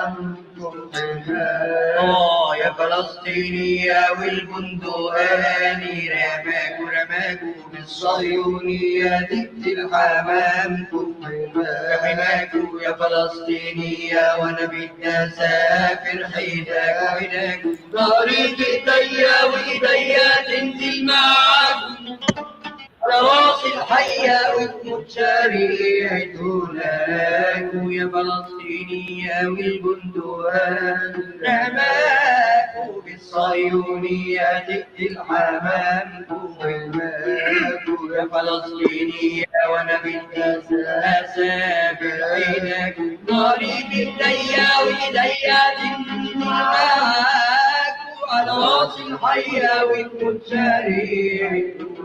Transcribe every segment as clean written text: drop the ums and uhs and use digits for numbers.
عنكم يا فلسطينية والبندقاني رماكوا بالصهيونية ضد الحمام حماكوا يا فلسطينية وانا بدي اسافر حيداكوا ضهري بايديا وايديا تنزل معاكم على راس الحية وتموت شريعتناكوا يا فلسطينية والبندقان رماكوا بالصهيونية ضد الحمام حماكوا يا فلسطينية وانا بدي اسافر حيداكوا ضهري بايديا وايديا تنزل معاكوا على راس الحية وتموت شريعتناكوا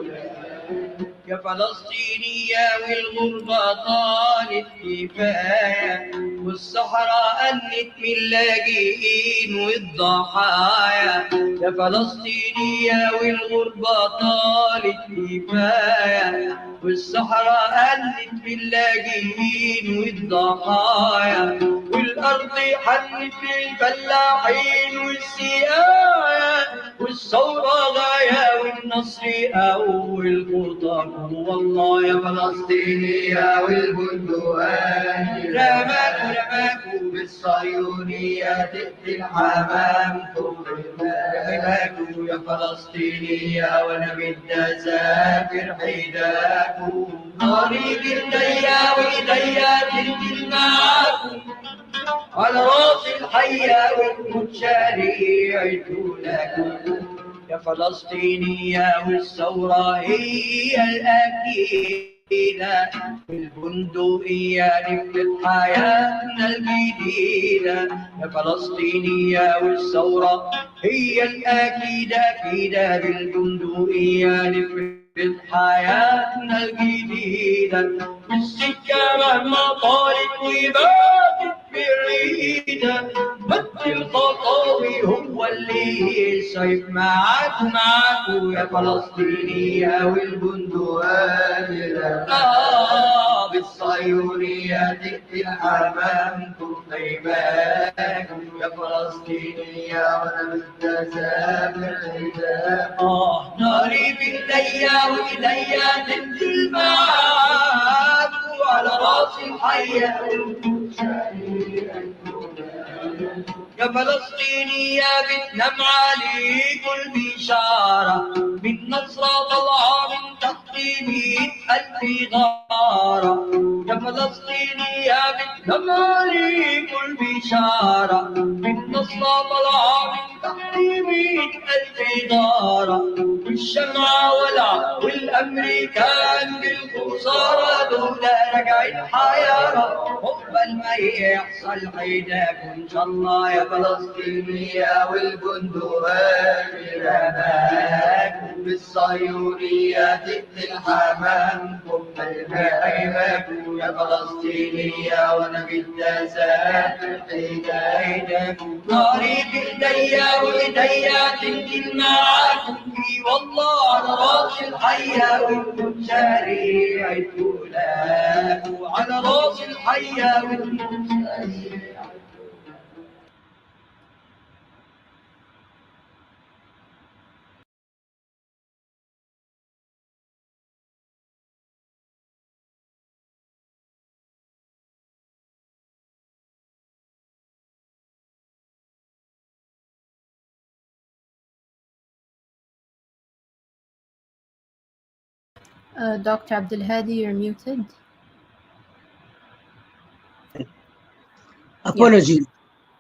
يا فلسطينية والغربة طالت كفاية والصحراء قلت من اللاجئين والضحايا يا فلسطينية والغربة طالت كفاية والصحراء قلت من اللاجئين والضحايا والأرض حنت للفلاحين والسقايا والثورة غاية والنصر أول خطاكم والله يا فلسطينية والبندقان رماكوا بالصهيونية ضد الحمام رماكوا يا فلسطينية وانا بدي اسافر حيداكوا ناري بايديا وايديا تنزل معاكم على راس الحية وتموت شريعتناكم يا فلسطينية والثورة هي الأكيدة بالبندقية نبني حياتنا الجديدة يا فلسطينية والثورة هي الأكيدة بالبندقية نبني حياتنا الجديدة بالسكة مهما طالت وباتت بعيدة مد الخطاوي هو اللي سايب معاكوا يا فلسطينية والبندقان بالصهيونية ضد الحمام طيباكم يا فلسطينية وانا بدي اسافر حيداكوا ناري بايديا وايديا تنزل معاكوا على راس الحية يا فلسطينية بتنام عليك البشارة بالنصرة طلعة من تحت 100,000 غارة يا فلسطينية بتنام عليك البشارة بالنصرة طلعة من تحت 100,000 غارة والشمعة ولع والأمريكان بالخسارة دول راجعين حيارة قبل ما يحصل حيداكم إن شاء الله يا فلسطينية والبندقان رماكم بالصهيونية ضد الحمام حماكم يا فلسطينية وانا بدي اسافر حيداكم ناري بايديا وايديا تنزل معاكم والله على راس الحية وانتم شريعتناكوا على راس الحية وانتم شريعتناكوا Dr. Abdelhadi, you're muted. Apologies.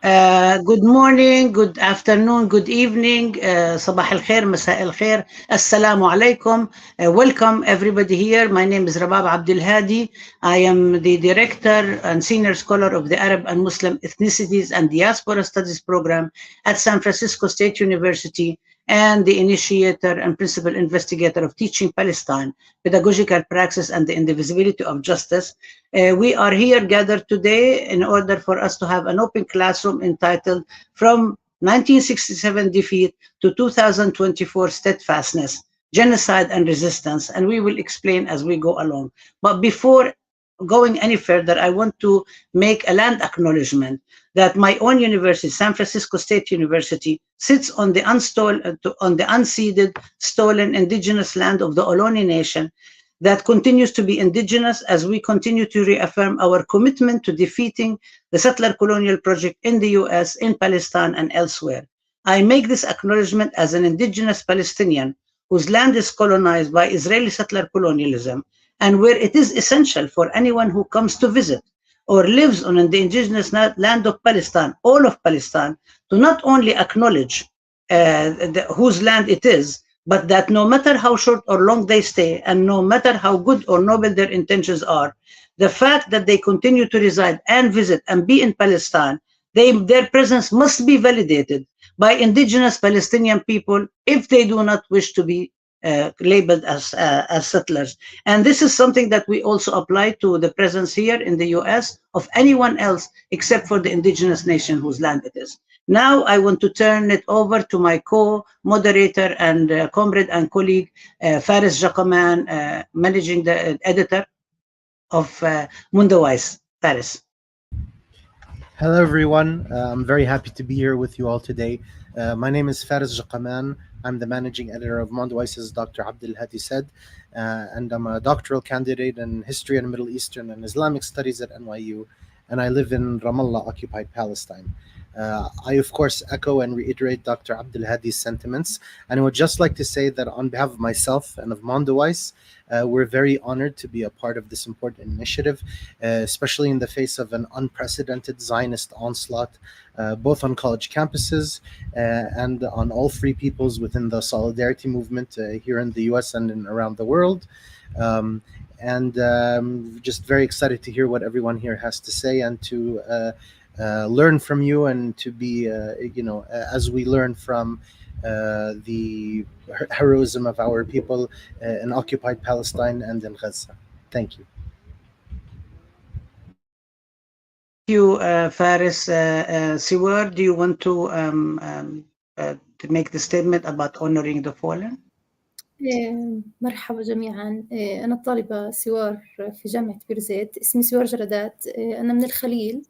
Good morning, good afternoon, good evening, صباح الخير, مساء الخير, assalamu alaikum. Welcome everybody here. My name is Rabab Abdelhadi. I am the director and senior scholar of the Arab and Muslim Ethnicities and Diaspora Studies program at San Francisco State University and the initiator and principal investigator of Teaching Palestine, Pedagogical Praxis and the Indivisibility of Justice. We are here gathered today in order for us to have an open classroom entitled From 1967 Defeat to 2024 Steadfastness, Genocide and Resistance, and we will explain as we go along. But before going any further, I want to make a land acknowledgement that my own university, San Francisco State University, sits on the unceded, stolen indigenous land of the Ohlone Nation that continues to be indigenous as we continue to reaffirm our commitment to defeating the settler colonial project in the US, in Palestine, and elsewhere. I make this acknowledgement as an indigenous Palestinian whose land is colonized by Israeli settler colonialism, and where it is essential for anyone who comes to visit or lives on the indigenous land of Palestine, all of Palestine, to not only acknowledge whose land it is, but that no matter how short or long they stay, and no matter how good or noble their intentions are, the fact that they continue to reside and visit and be in Palestine, their presence must be validated by indigenous Palestinian people if they do not wish to be labeled as settlers. And this is something that we also apply to the presence here in the US of anyone else except for the indigenous nation whose land it is. Now I want to turn it over to my co-moderator and comrade and colleague, Faris Jakaman, managing the editor of Mundawais. Faris. Hello, everyone. I'm very happy to be here with you all today. My name is Faris Jakaman. I'm the managing editor of Mondowais, as Dr. Abdul Hadi said, and I'm a doctoral candidate in history and Middle Eastern and Islamic studies at NYU, and I live in Ramallah, occupied Palestine. I, of course, echo and reiterate Dr. Abdul Hadi's sentiments, and I would just like to say that on behalf of myself and of Mondowais, we're very honored to be a part of this important initiative, especially in the face of an unprecedented Zionist onslaught, both on college campuses and on all free peoples within the solidarity movement here in the US and around the world. Just very excited to hear what everyone here has to say and to learn from you, and to be, as we learn from the heroism of our people in occupied Palestine and in Gaza. Thank you. Thank you, Faris. Siwar, do you want to make the statement about honoring the fallen? مرحبا جميعا. أنا الطالبة سوار في جامعة بيرزيت. اسمي سوار جردات. أنا من الخليل،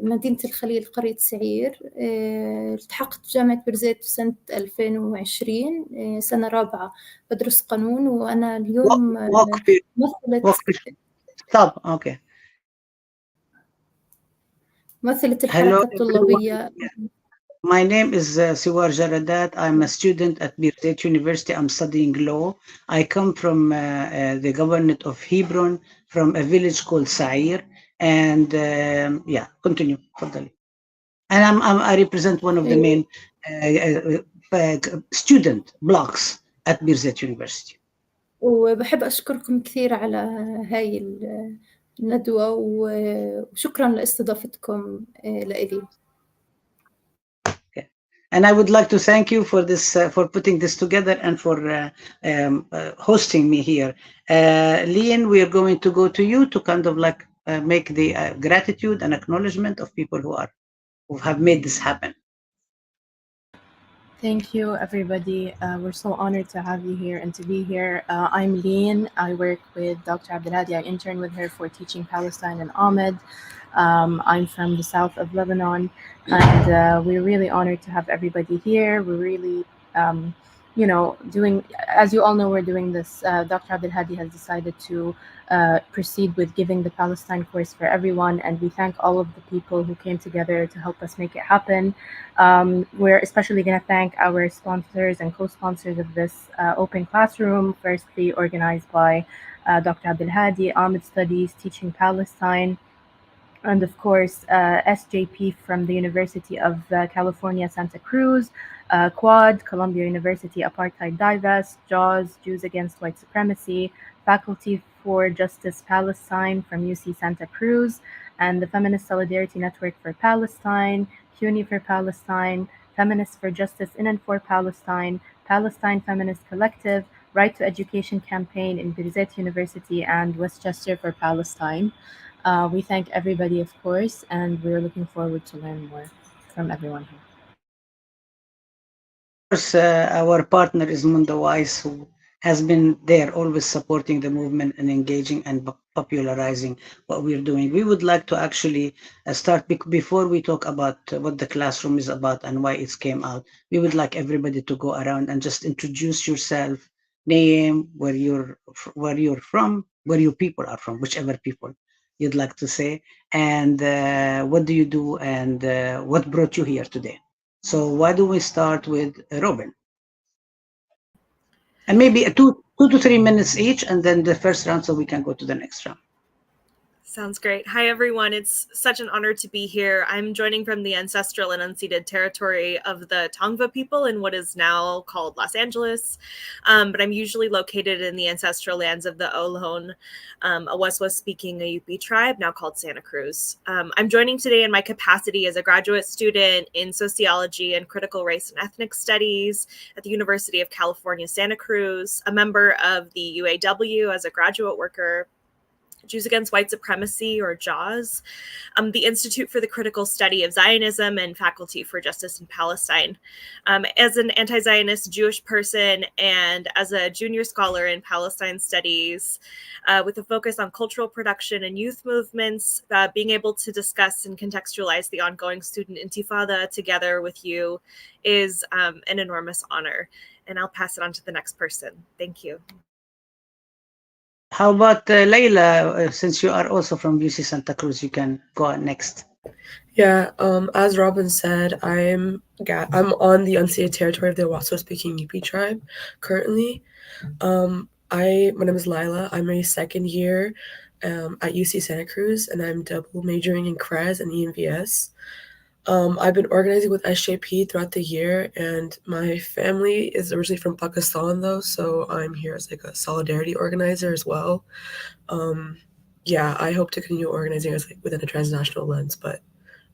مدينة الخليل، قرية سعير. التحقت بجامعة بيرزيت في سنة 2020، سنة رابعة بدرس قانون، وأنا اليوم ممثلة الحركة الطلابية. My name is Siwar Jaradat. I'm a student at Beirut University. I'm studying law. I come from the governorate of Hebron, from a village called Sa'ir. And continue. And I represent one of the main student blocks at Beirut University. وبحب أشكركم كثير على هاي الندوة، وشكرا لاستضافتكم لإلي. And I would like to thank you for this, for putting this together and for hosting me here. Leon, we are going to go to you to kind of like make the gratitude and acknowledgement of people who have made this happen. Thank you, everybody. We're so honored to have you here and to be here. I'm Lean. I work with Dr. Abdul Hadi. I intern with her for teaching Palestine and Ahmed. I'm from the south of Lebanon, and we're really honored to have everybody here. We're really, doing, as you all know, we're doing this. Dr. Abdul Hadi has decided to proceed with giving the Palestine course for everyone, and we thank all of the people who came together to help us make it happen. We're especially going to thank our sponsors and co-sponsors of this open classroom, firstly organized by Dr. Abdul Hadi, Ahmed Studies, Teaching Palestine, and of course, SJP from the University of California, Santa Cruz, Quad, Columbia University, Apartheid Divest, JAWS, Jews Against White Supremacy, Faculty for Justice Palestine from UC Santa Cruz, and the Feminist Solidarity Network for Palestine, CUNY for Palestine, Feminists for Justice in and for Palestine, Palestine Feminist Collective, Right to Education Campaign in Beirut University, and Westchester for Palestine. We thank everybody, of course, and we're looking forward to learn more from everyone here. Of course, our partner is Mondowais, who has been there, always supporting the movement and engaging and popularizing what we're doing. We would like to actually start before we talk about what the classroom is about and why it came out. We would like everybody to go around and just introduce yourself, name, where you're from, where your people are from, whichever people you'd like to say, and what do you do, and what brought you here today. So why don't we start with Robin? And maybe 2 to 3 minutes each, and then the first round, so we can go to the next round. Sounds great. Hi, everyone. It's such an honor to be here. I'm joining from the ancestral and unceded territory of the Tongva people in what is now called Los Angeles, but I'm usually located in the ancestral lands of the Ohlone, a Westwa-speaking Ayupi tribe, now called Santa Cruz. I'm joining today in my capacity as a graduate student in sociology and critical race and ethnic studies at the University of California, Santa Cruz, a member of the UAW as a graduate worker, Jews Against White Supremacy, or JAWS, the Institute for the Critical Study of Zionism, and Faculty for Justice in Palestine. As an anti-Zionist Jewish person and as a junior scholar in Palestine studies, with a focus on cultural production and youth movements, being able to discuss and contextualize the ongoing student intifada together with you is an enormous honor. And I'll pass it on to the next person. Thank you. How about Layla? Since you are also from UC Santa Cruz, you can go on next. Yeah, as Robin said, I'm on the unceded territory of the Owasso-speaking Yupi tribe currently. My name is Lila. I'm a second year at UC Santa Cruz, and I'm double majoring in CRES and EMVS. I've been organizing with SJP throughout the year, and my family is originally from Pakistan, though, so I'm here as like a solidarity organizer as well. Yeah, I hope to continue organizing as within a transnational lens, but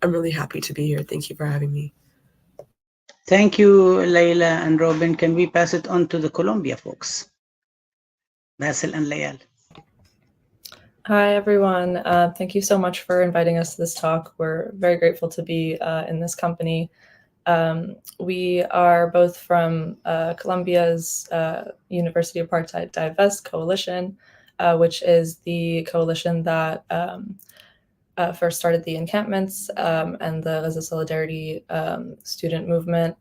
I'm really happy to be here. Thank you for having me. Thank you, Layla and Robin. Can we pass it on to the Colombia folks? Basil and Layal. Hi, everyone. Thank you so much for inviting us to this talk. We're very grateful to be in this company. We are both from Colombia's University Apartheid Divest Coalition, which is the coalition that first started the encampments and the Gaza Solidarity student movement.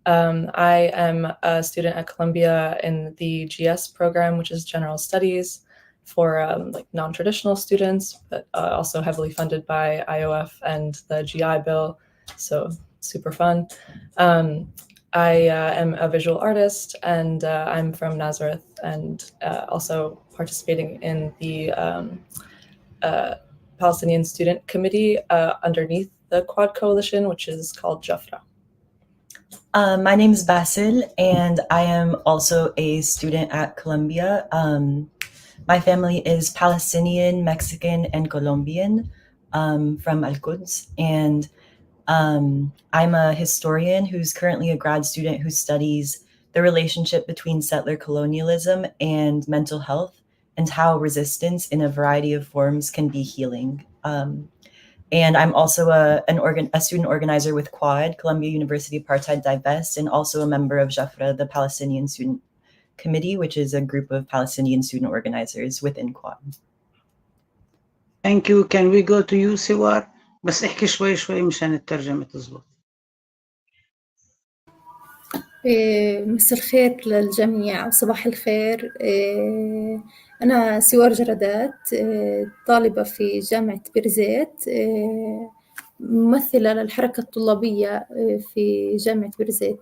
I am a student at Columbia in the GS program, which is General Studies for like non-traditional students, but also heavily funded by IOF and the GI Bill, so super fun. I am a visual artist, and I'm from Nazareth, and also participating in the Palestinian Student Committee underneath the Quad Coalition, which is called Jafra. My name is Basil, and I am also a student at Columbia. My family is Palestinian, Mexican, and Colombian from Al-Quds. And I'm a historian who's currently a grad student who studies the relationship between settler colonialism and mental health and how resistance in a variety of forms can be healing. And I'm also a student organizer with Quad, Columbia University Apartheid Divest, and also a member of Jafra, the Palestinian Student Committee, which is a group of Palestinian student organizers within Quad. Thank you. Can we go to you, سوار؟ بس احكي شوي شوي مشان الترجمة تزبط. مساء الخير للجميع، صباح الخير. أنا سوار جردات، طالبة في جامعة بيرزيت، ممثلة للحركة الطلابية في جامعة بيرزيت.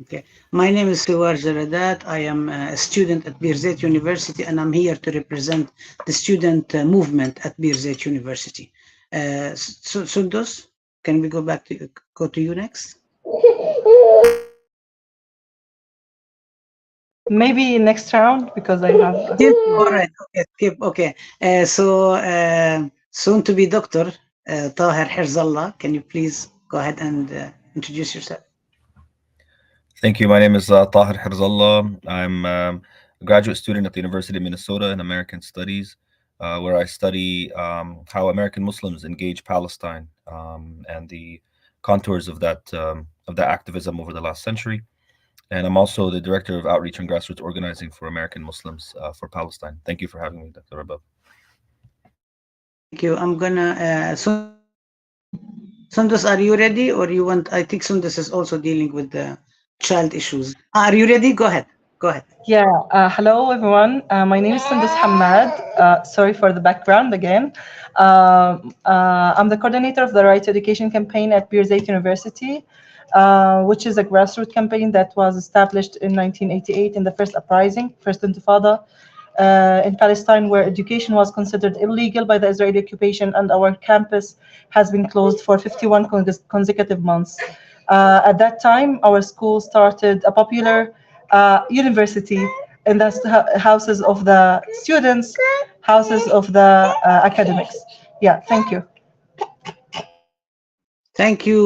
Okay. My name is Siwar Jaradat. I am a student at Birzeit University, and I'm here to represent the student movement at Birzeit University. Sundos, can we go to you next? Maybe next round, because I have... All right, okay. Soon to be Dr. Taher Herzallah, can you please go ahead and introduce yourself? Thank you. My name is Taher Herzallah. I'm a graduate student at the University of Minnesota in American Studies, where I study how American Muslims engage Palestine and the contours of that activism over the last century. And I'm also the Director of Outreach and Grassroots Organizing for American Muslims for Palestine. Thank you for having me, Dr. Rabab. Thank you. I'm gonna, Sundus, are you ready, or you want, I think Sundus is also dealing with the child issues. Are you ready? Go ahead. Go ahead. Yeah, hello everyone. My name is Sundus Hamad. Sorry for the background again. I'm the coordinator of the Right to Education campaign at Beirut University, which is a grassroots campaign that was established in 1988 in the first uprising, first Intifada, in Palestine, where education was considered illegal by the Israeli occupation, and our campus has been closed for 51 consecutive months. At that time, our school started a popular university in the houses of the students, houses of the academics. Yeah, thank you. Thank you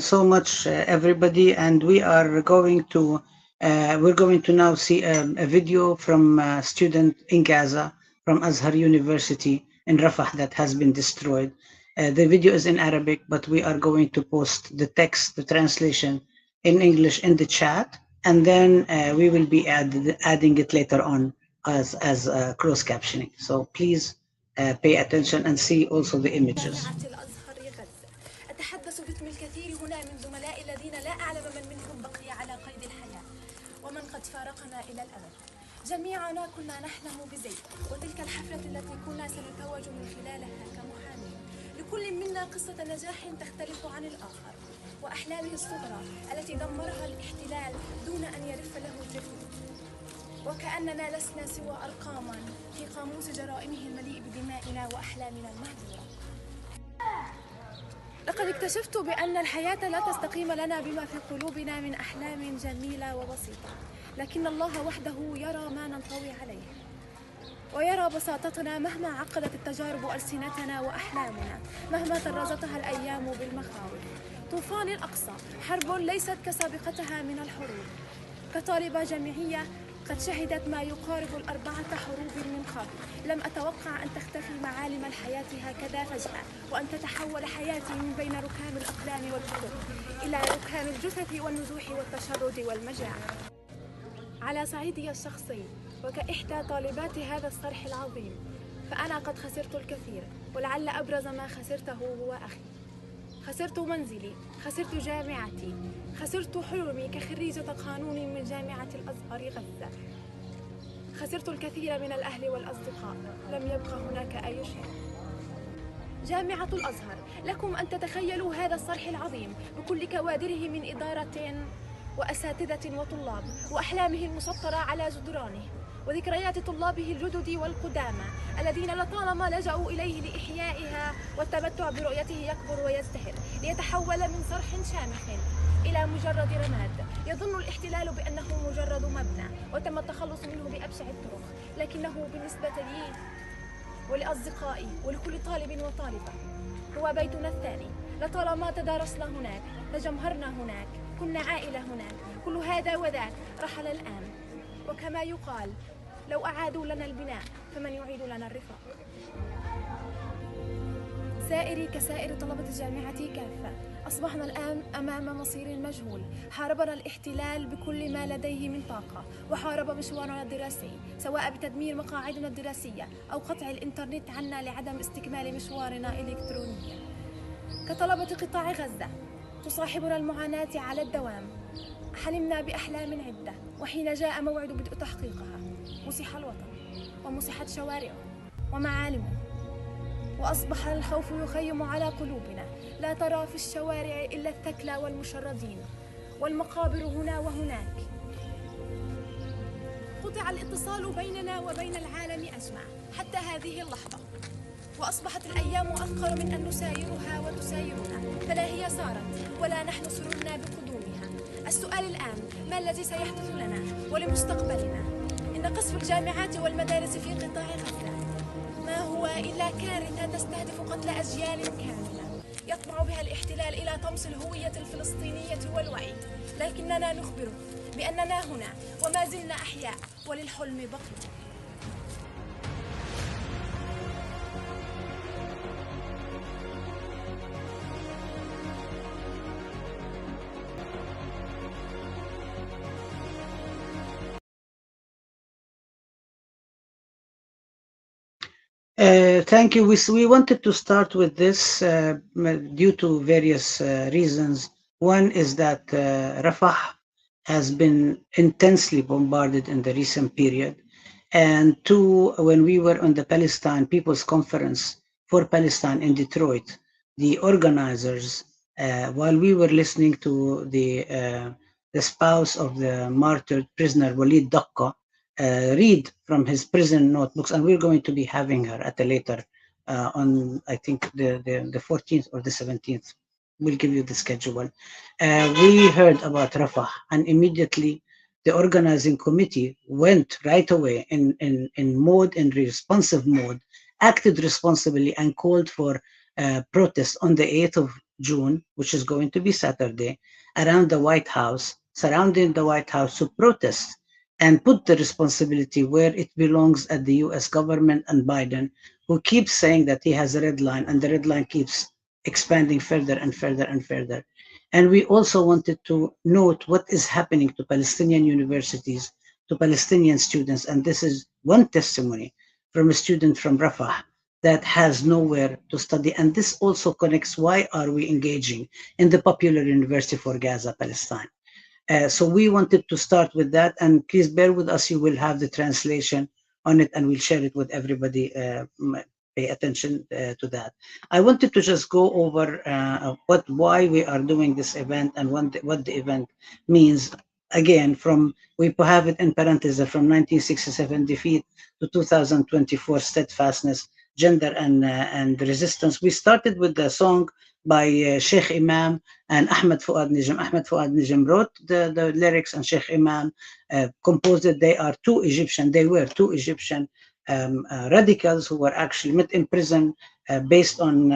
so much, everybody. And we are going to we're going to now see a video from a student in Gaza from Azhar University in Rafah that has been destroyed. The video is in Arabic, but we are going to post the text, the translation in English in the chat, and then we will be adding it later on as closed captioning. So please pay attention and see also the images. أتحدث باسم الكثير هنا من زملائي الذين لا أعلم من منهم بقي على قيد الحياة ومن قد فارقنا إلى الأبد. جميعنا كنا نحلم بزيت، وتلك الحفلة التي كنا سنتوج من خلالها كمحامين. لكل منا قصة نجاح تختلف عن الآخر، وأحلامه الصغرى التي دمرها الاحتلال دون أن يرف له الجفون. وكأننا لسنا سوى أرقاما في قاموس جرائمه المليء بدمائنا وأحلامنا المهدورة. لقد اكتشفت بأن الحياة لا تستقيم لنا بما في قلوبنا من أحلام جميلة وبسيطة، لكن الله وحده يرى ما ننطوي عليه، ويرى بساطتنا مهما عقدت التجارب ألسنتنا وأحلامنا، مهما طرزتها الأيام بالمخاوف. طوفان الأقصى حرب ليست كسابقتها من الحروب. كطالبة جامعية قد شهدت ما يقارب 4 حروب من قبل، لم أتوقع أن تختفي معالم الحياة هكذا فجأة، وأن تتحول حياتي من بين ركام الأقلام والكتب إلى ركام الجثث والنزوح والتشرد والمجاعة. على صعيدي الشخصي وكإحدى طالبات هذا الصرح العظيم، فأنا قد خسرت الكثير، ولعل أبرز ما خسرته هو أخي. خسرت منزلي، خسرت جامعتي، خسرت حلمي كخريجة قانون من جامعة الأزهر غزة. خسرت الكثير من الأهل والأصدقاء، لم يبق هناك أي شيء. جامعة الأزهر، لكم أن تتخيلوا هذا الصرح العظيم بكل كوادره من إدارة وأساتذة وطلاب، وأحلامه المسطرة على جدرانه، وذكريات طلابه الجدد والقدامى الذين لطالما لجأوا إليه لإحيائها والتمتع برؤيته يكبر ويزدهر، ليتحول من صرح شامخ إلى مجرد رماد. يظن الاحتلال بأنه مجرد مبنى وتم التخلص منه بأبشع الطرق، لكنه بالنسبة لي ولأصدقائي ولكل طالب وطالبة هو بيتنا الثاني. لطالما تدارسنا هناك، تجمهرنا هناك، كنا عائلة هناك. كل هذا وذاك رحل الآن، وكما يقال لو أعادوا لنا البناء فمن يعيد لنا الرفاق. سائري كسائر طلبة الجامعة كافة، أصبحنا الآن أمام مصير مجهول. حاربنا الاحتلال بكل ما لديه من طاقة، وحارب مشوارنا الدراسي، سواء بتدمير مقاعدنا الدراسية أو قطع الإنترنت عنا لعدم استكمال مشوارنا إلكترونيا. كطلبة قطاع غزة تصاحبنا المعاناة على الدوام. حلمنا بأحلام عدة، وحين جاء موعد بدء تحقيقها مسح الوطن ومسحت شوارعه ومعالمه، وأصبح الخوف يخيم على قلوبنا. لا ترى في الشوارع إلا الثكلى والمشردين، والمقابر هنا وهناك. قطع الاتصال بيننا وبين العالم أجمع حتى هذه اللحظة، وأصبحت الأيام أثقل من أن نسايرها وتسايرنا، فلا هي صارت ولا نحن سررنا بقدومها. السؤال الآن: ما الذي سيحدث لنا ولمستقبلنا؟ إن قصف الجامعات والمدارس في قطاع غزة ما هو إلا كارثة تستهدف قتل أجيال كاملة يطمع بها الاحتلال إلى طمس الهوية الفلسطينية والوعي، لكننا نخبره بأننا هنا وما زلنا أحياء وللحلم بقية. Thank you. We wanted to start with this due to various reasons. One is that Rafah has been intensely bombarded in the recent period. And two, when we were on the Palestine People's Conference for Palestine in Detroit, the organizers, while we were listening to the spouse of the martyred prisoner Walid Daqqa, read from his prison notebooks, and we're going to be having her at a later on, I think the 14th or the 17th. We'll give you the schedule. We heard about Rafah, and immediately the organizing committee went right away in responsive mode, acted responsibly, and called for protest on the 8th of June, which is going to be Saturday, around the White House, surrounding the White House to protest and put the responsibility where it belongs at the US government and Biden, who keeps saying that he has a red line, and the red line keeps expanding further and further and further. And we also wanted to note what is happening to Palestinian universities, to Palestinian students. And this is one testimony from a student from Rafah that has nowhere to study. And this also connects why are we engaging in the popular university for Gaza, Palestine. So we wanted to start with that, and please bear with us. You will have the translation on it, and we'll share it with everybody. Pay attention to that. I wanted to just go over why we are doing this event and what the event means. Again, we have it in parentheses from 1967 defeat to 2024 steadfastness, gender and resistance. We started with the song by Sheikh Imam and Ahmed Fuad Nijm. Ahmed Fuad Nijm wrote the lyrics, and Sheikh Imam composed it. They were two Egyptian radicals who were actually met in prison based on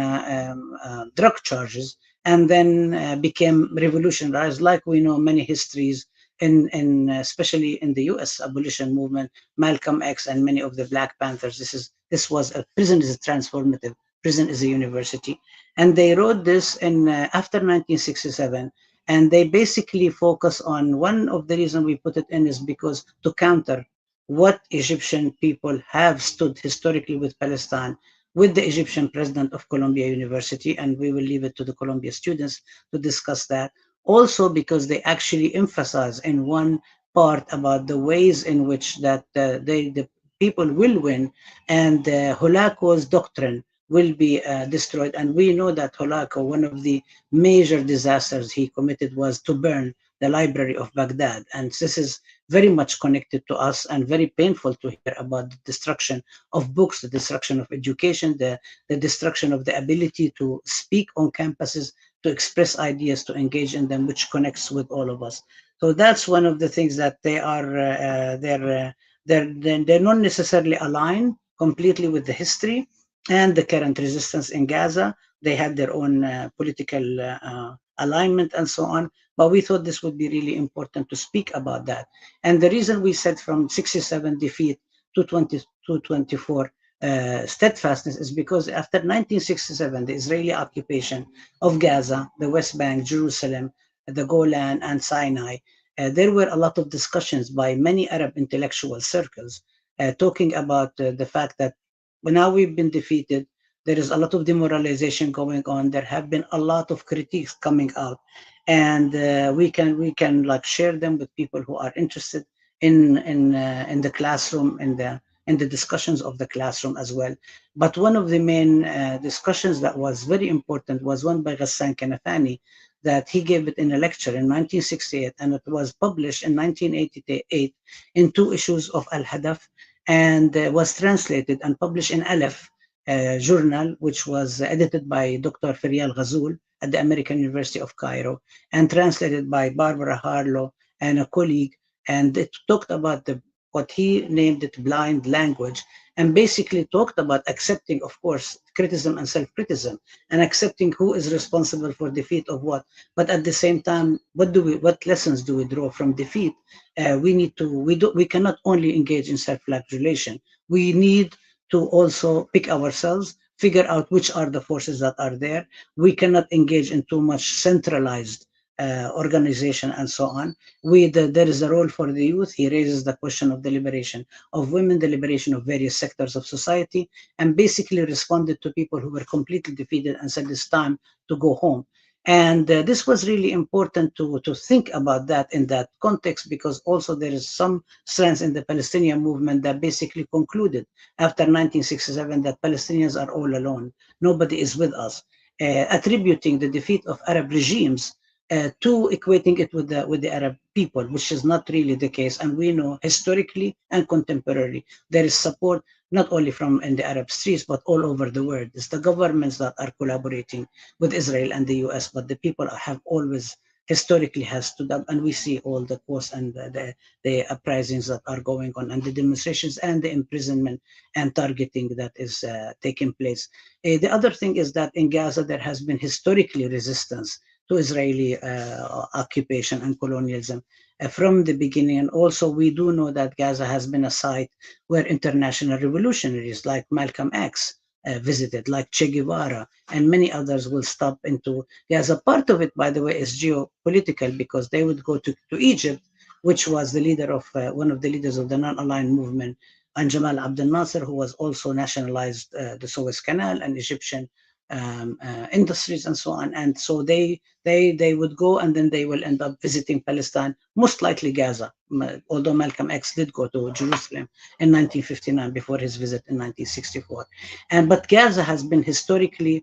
drug charges, and then became revolutionaries, like we know many histories especially in the U.S. abolition movement, Malcolm X and many of the Black Panthers. Prison is a transformative. Prison is a university. And they wrote this after 1967, and they basically focus on one of the reasons we put it in is because to counter what Egyptian people have stood historically with Palestine, with the Egyptian president of Columbia University, and we will leave it to the Columbia students to discuss that. Also because they actually emphasize in one part about the ways in which that the people will win, and Hulako's doctrine will be destroyed. And we know that Hulako, one of the major disasters he committed was to burn the Library of Baghdad. And this is very much connected to us and very painful to hear about the destruction of books, the destruction of education, the destruction of the ability to speak on campuses, to express ideas, to engage in them, which connects with all of us. So that's one of the things that they're not necessarily aligned completely with the history and the current resistance in Gaza. They had their own political alignment and so on. But we thought this would be really important to speak about that. And the reason we said from 67 defeat to 24 steadfastness is because after 1967, the Israeli occupation of Gaza, the West Bank, Jerusalem, the Golan, and Sinai, there were a lot of discussions by many Arab intellectual circles talking about the fact that now we've been defeated. There is a lot of demoralization going on. There have been a lot of critiques coming out, and we can like share them with people who are interested in the classroom, in the discussions of the classroom as well. But one of the main discussions that was very important was one by Ghassan Kanafani, that he gave it in a lecture in 1968, and it was published in 1988 in 2 issues of Al-Hadaf, and was translated and published in Aleph journal, which was edited by Dr. Feryal Ghazul at the American University of Cairo, and translated by Barbara Harlow and a colleague. And it talked about what he named it blind language, and basically talked about accepting, of course, criticism and self-criticism, and accepting who is responsible for defeat of what. But at the same time, what lessons do we draw from defeat? We cannot only engage in self-flagellation. We need to also pick ourselves, figure out which are the forces that are there. We cannot engage in too much centralized organization and so on. There is a role for the youth. He raises the question of the liberation of women, the liberation of various sectors of society, and basically responded to people who were completely defeated and said it's time to go home. And this was really important to think about that in that context, because also there is some strands in the Palestinian movement that basically concluded after 1967 that Palestinians are all alone. Nobody is with us, attributing the defeat of Arab regimes to equating it with the Arab people, which is not really the case. And we know historically and contemporarily there is support not only from in the Arab streets, but all over the world. It's the governments that are collaborating with Israel and the US, but the people have always historically has stood up, and we see all the course and the uprisings that are going on, and the demonstrations and the imprisonment and targeting that is taking place. The other thing is that in Gaza there has been historically resistance to Israeli occupation and colonialism from the beginning. And also we do know that Gaza has been a site where international revolutionaries like Malcolm X visited, like Che Guevara, and many others will stop into Gaza. Part of it, by the way, is geopolitical, because they would go to Egypt, which was the leader of one of the leaders of the non-aligned movement, and Jamal Abdel Nasser, who was also nationalized the Suez Canal and Egyptian industries and so on. And so they would go, and then they will end up visiting Palestine, most likely Gaza, although Malcolm X did go to Jerusalem in 1959 before his visit in 1964. But Gaza has been historically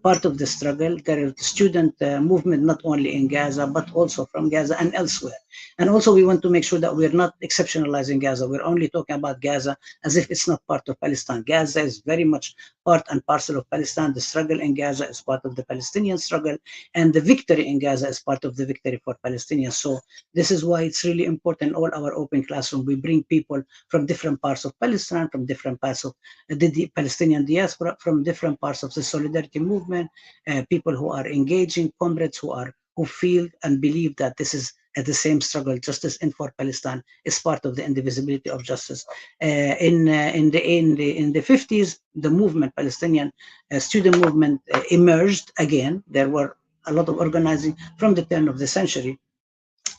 part of the struggle. There is student movement not only in Gaza, but also from Gaza and elsewhere. And also we want to make sure that we're not exceptionalizing Gaza. We're only talking about Gaza as if it's not part of Palestine. Gaza is very much part and parcel of Palestine. The struggle in Gaza is part of the Palestinian struggle, and the victory in Gaza is part of the victory for Palestinians. So this is why it's really important in all our open classroom. We bring people from different parts of Palestine, from different parts of the Palestinian diaspora, from different parts of the solidarity movement, people who are engaging, comrades who feel and believe that this is the same struggle. Justice in for Palestine is part of the indivisibility of justice. In the 50s, the movement, Palestinian student movement, emerged again. There were a lot of organizing from the turn of the century,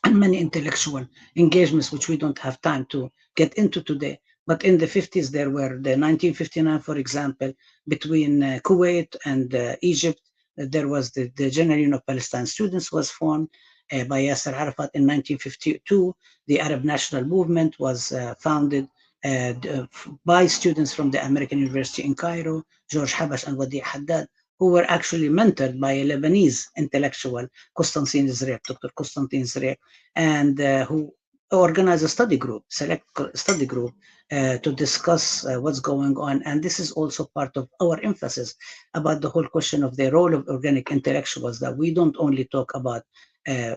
and many intellectual engagements, which we don't have time to get into today. But in the 50s, there were the 1959, for example, between Kuwait and Egypt. There was the General Union of Palestine Students was formed by Yasser Arafat in 1952. The Arab National Movement was founded by students from the American University in Cairo, George Habash and Wadi Haddad, who were actually mentored by a Lebanese intellectual, Constantine Zreik, Dr. Constantine Zreik, and who organized a study group, select study group, to discuss what's going on. And this is also part of our emphasis about the whole question of the role of organic intellectuals, that we don't only talk about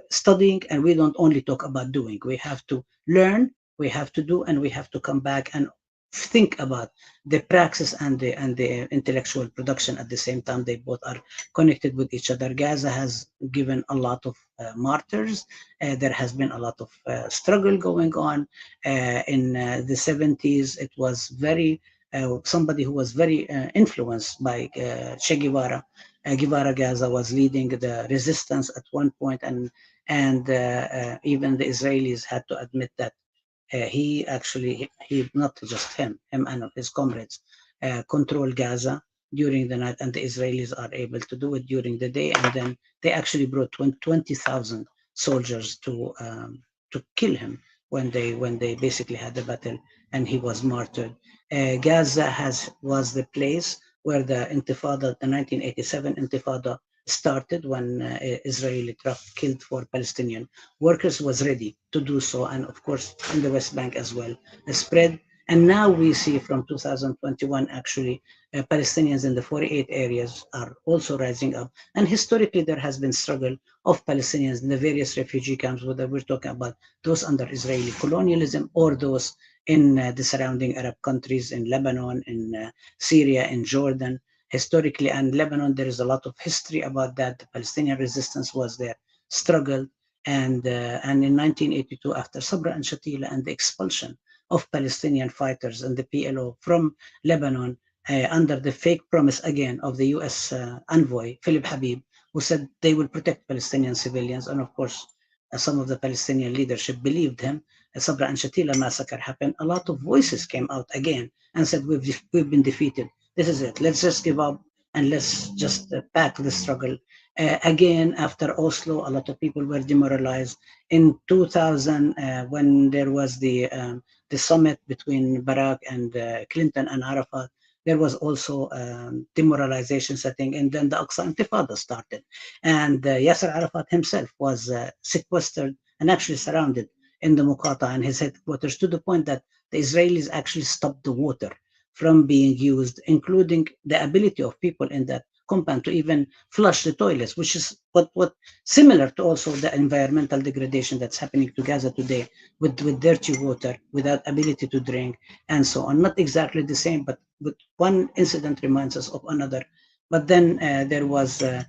studying, and we don't only talk about doing. We have to learn, we have to do, and we have to come back and think about the praxis and the intellectual production at the same time. They both are connected with each other. Gaza has given a lot of martyrs. There has been a lot of struggle going on. In the 70s, it was very somebody who was very influenced by Che Guevara. Guevara Gaza was leading the resistance at one point, and even the Israelis had to admit that he not just him and his comrades control Gaza during the night, and the Israelis are able to do it during the day. And then they actually brought 20,000 soldiers to kill him when they basically had the battle, and he was martyred. Gaza was the place where the Intifada, the 1987 Intifada, started, when Israeli truck killed 4 Palestinian workers, was ready to do so. And of course, in the West Bank as well, spread. And now we see from 2021, actually, Palestinians in the 48 areas are also rising up. And historically, there has been struggle of Palestinians in the various refugee camps, whether we're talking about those under Israeli colonialism or those in the surrounding Arab countries, in Lebanon, in Syria, in Jordan. Historically, and Lebanon, there is a lot of history about that. The Palestinian resistance was there, struggled, and in 1982, after Sabra and Shatila and the expulsion of Palestinian fighters and the PLO from Lebanon, under the fake promise again of the US envoy, Philip Habib, who said they will protect Palestinian civilians. And of course, some of the Palestinian leadership believed him. Sabra and Shatila massacre happened. A lot of voices came out again and said, we've been defeated. This is it. Let's just give up and let's just back the struggle. Again, after Oslo, a lot of people were demoralized. In 2000, when there was the summit between Barack and Clinton and Arafat, there was also demoralization setting, and then the Aqsa Intifada started. And Yasser Arafat himself was sequestered and actually surrounded in the Muqata and his headquarters, to the point that the Israelis actually stopped the water from being used, including the ability of people in that compound to even flush the toilets, which is what similar to also the environmental degradation that's happening to Gaza today with dirty water, without ability to drink, and so on. Not exactly the same, but one incident reminds us of another. But then the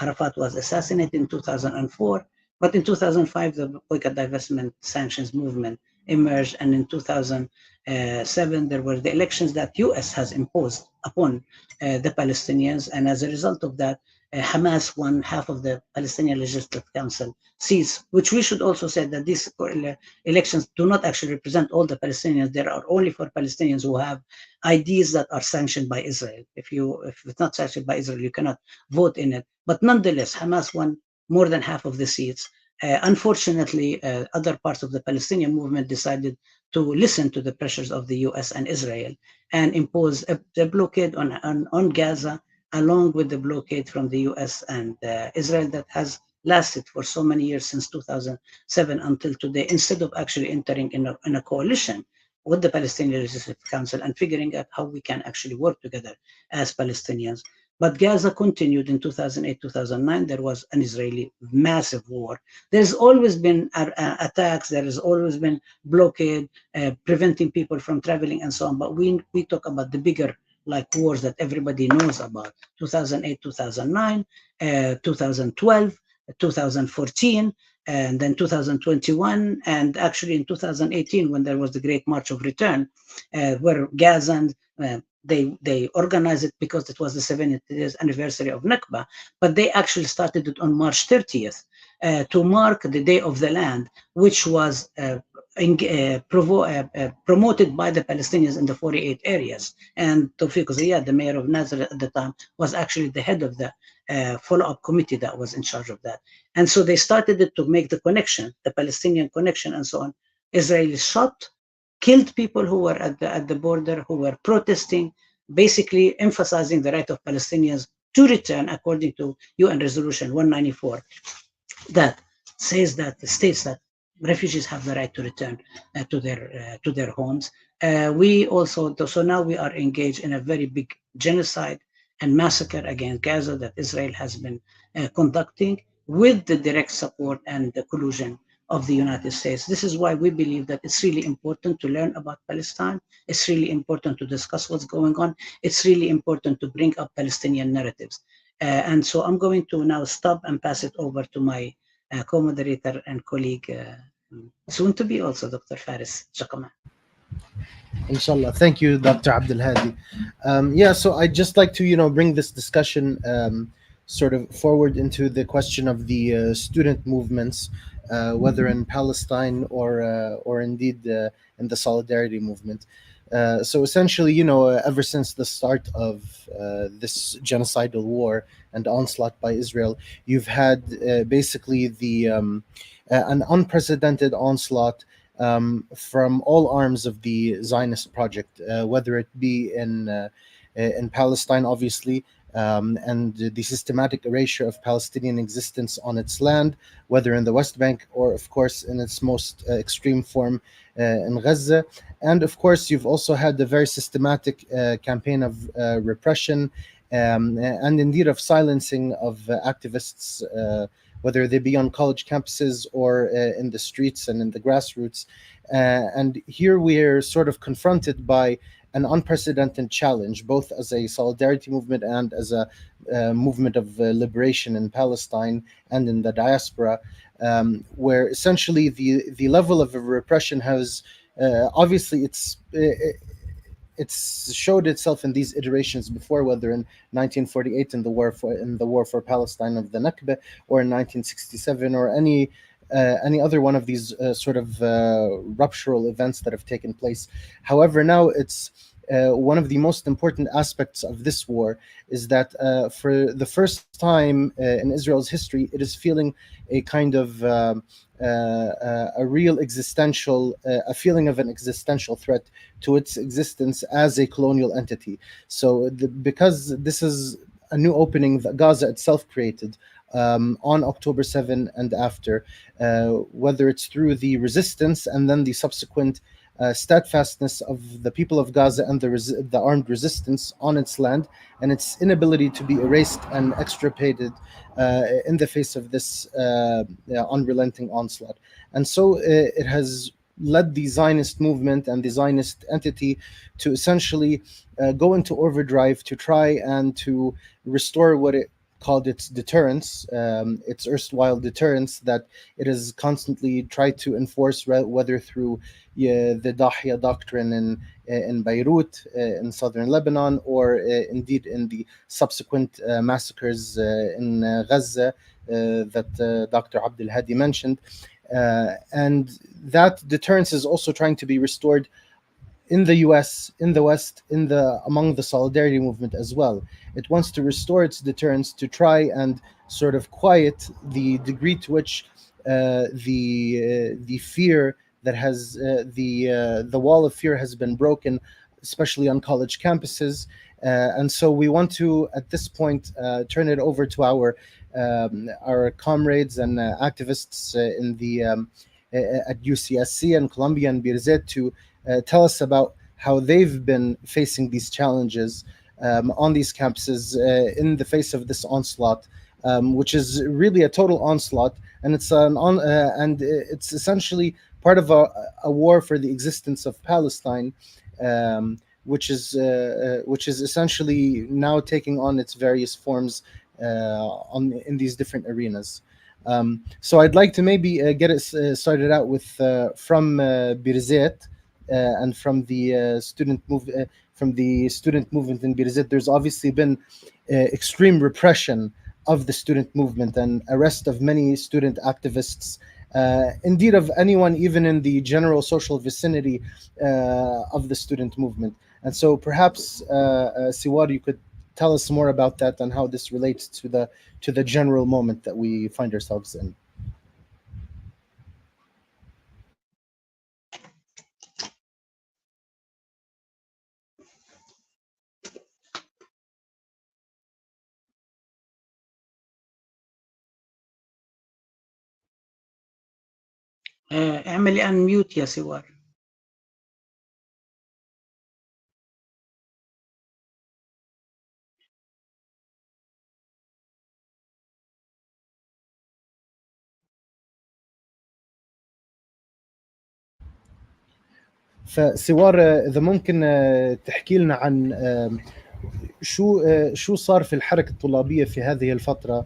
Arafat was assassinated in 2004. But in 2005, the boycott, divestment, sanctions movement emerged, and in 2007 there were the elections that U.S. has imposed upon the Palestinians, and as a result of that, Hamas won half of the Palestinian Legislative Council seats, which we should also say that these elections do not actually represent all the Palestinians. There are only for Palestinians who have IDs that are sanctioned by Israel. If it's not sanctioned by Israel, you cannot vote in it. But nonetheless, Hamas won more than half of the seats. Unfortunately, other parts of the Palestinian movement decided to listen to the pressures of the US and Israel and impose a blockade on Gaza, along with the blockade from the US and Israel that has lasted for so many years, since 2007 until today, instead of actually entering in a coalition with the Palestinian Legislative Council and figuring out how we can actually work together as Palestinians. But Gaza continued in 2008, 2009. There was an Israeli massive war. There's always been attacks. There has always been blockade, preventing people from traveling and so on. But we talk about the bigger wars that everybody knows about: 2008, 2009, 2012, 2014, and then 2021, and actually in 2018, when there was the Great March of Return, where Gazans, they organized it because it was the 70th anniversary of Nakba, but they actually started it on March 30th to mark the Day of the Land, which was promoted by the Palestinians in the 48 areas. And Tawfiq Ziyad, the mayor of Nazareth at the time, was actually the head of the follow-up committee that was in charge of that. And so they started it to make the connection, the Palestinian connection and so on. Israelis shot, killed people who were at the border, who were protesting, basically emphasizing the right of Palestinians to return according to UN Resolution 194, that states that refugees have the right to return to their homes. So now we are engaged in a very big genocide and massacre against Gaza that Israel has been conducting, with the direct support and the collusion of the United States. This is why we believe that it's really important to learn about Palestine. It's really important to discuss what's going on. It's really important to bring up Palestinian narratives. And so I'm going to now stop and pass it over to my co-moderator and colleague, soon to be also Dr. Faris Jaqaman. Inshallah. Thank you, Dr. Abdelhadi. So I'd just like to, bring this discussion sort of forward into the question of the student movements, whether in Palestine or indeed in the Solidarity movement. So essentially, ever since the start of this genocidal war and onslaught by Israel, you've had basically an unprecedented onslaught from all arms of the Zionist project, whether it be in Palestine, obviously, and the systematic erasure of Palestinian existence on its land, whether in the West Bank or, of course, in its most extreme form in Gaza. And, of course, you've also had the very systematic campaign of repression and indeed of silencing of activists, whether they be on college campuses or in the streets and in the grassroots. And here we're sort of confronted by an unprecedented challenge, both as a solidarity movement and as a movement of liberation in Palestine and in the diaspora, where essentially the level of repression has obviously it's showed itself in these iterations before, whether in 1948 in the war for Palestine of the Nakba, or in 1967, or any other one of these sort of ruptural events that have taken place. However, now it's one of the most important aspects of this war is that for the first time in Israel's history, it is feeling a kind of a real existential, a feeling of an existential threat to its existence as a colonial entity. So because this is a new opening that Gaza itself created on October 7 and after, whether it's through the resistance and then the subsequent steadfastness of the people of Gaza and the armed resistance on its land, and its inability to be erased and extirpated in the face of this unrelenting onslaught. And so it has led the Zionist movement and the Zionist entity to essentially go into overdrive to try and to restore what it called its deterrence, its erstwhile deterrence that it has constantly tried to enforce, whether through the Dahya doctrine in Beirut, in southern Lebanon, or indeed in the subsequent massacres in Gaza that Dr. Abdul Hadi mentioned. And that deterrence is also trying to be restored in the US, in the West, among the solidarity movement as well. It wants to restore its deterrence to try and sort of quiet the degree to which the fear that has the wall of fear has been broken, especially on college campuses. And so we want to, at this point, turn it over to our comrades and activists in the at UCSC and Columbia and Birzeit to tell us about how they've been facing these challenges on these campuses in the face of this onslaught, which is really a total onslaught, and it's essentially part of a war for the existence of Palestine, which is essentially now taking on its various forms in these different arenas. So I'd like to maybe get it started out with from Birzeit and from the student movement in Birzeit. There's obviously been extreme repression of the student movement and arrest of many student activists, indeed of anyone even in the general social vicinity of the student movement. And so perhaps Siwar, you could tell us more about that and how this relates to the general moment that we find ourselves in. اعملي unmute يا سوار. فسوار اذا ممكن تحكي لنا عن شو صار في الحركه الطلابيه في هذه الفتره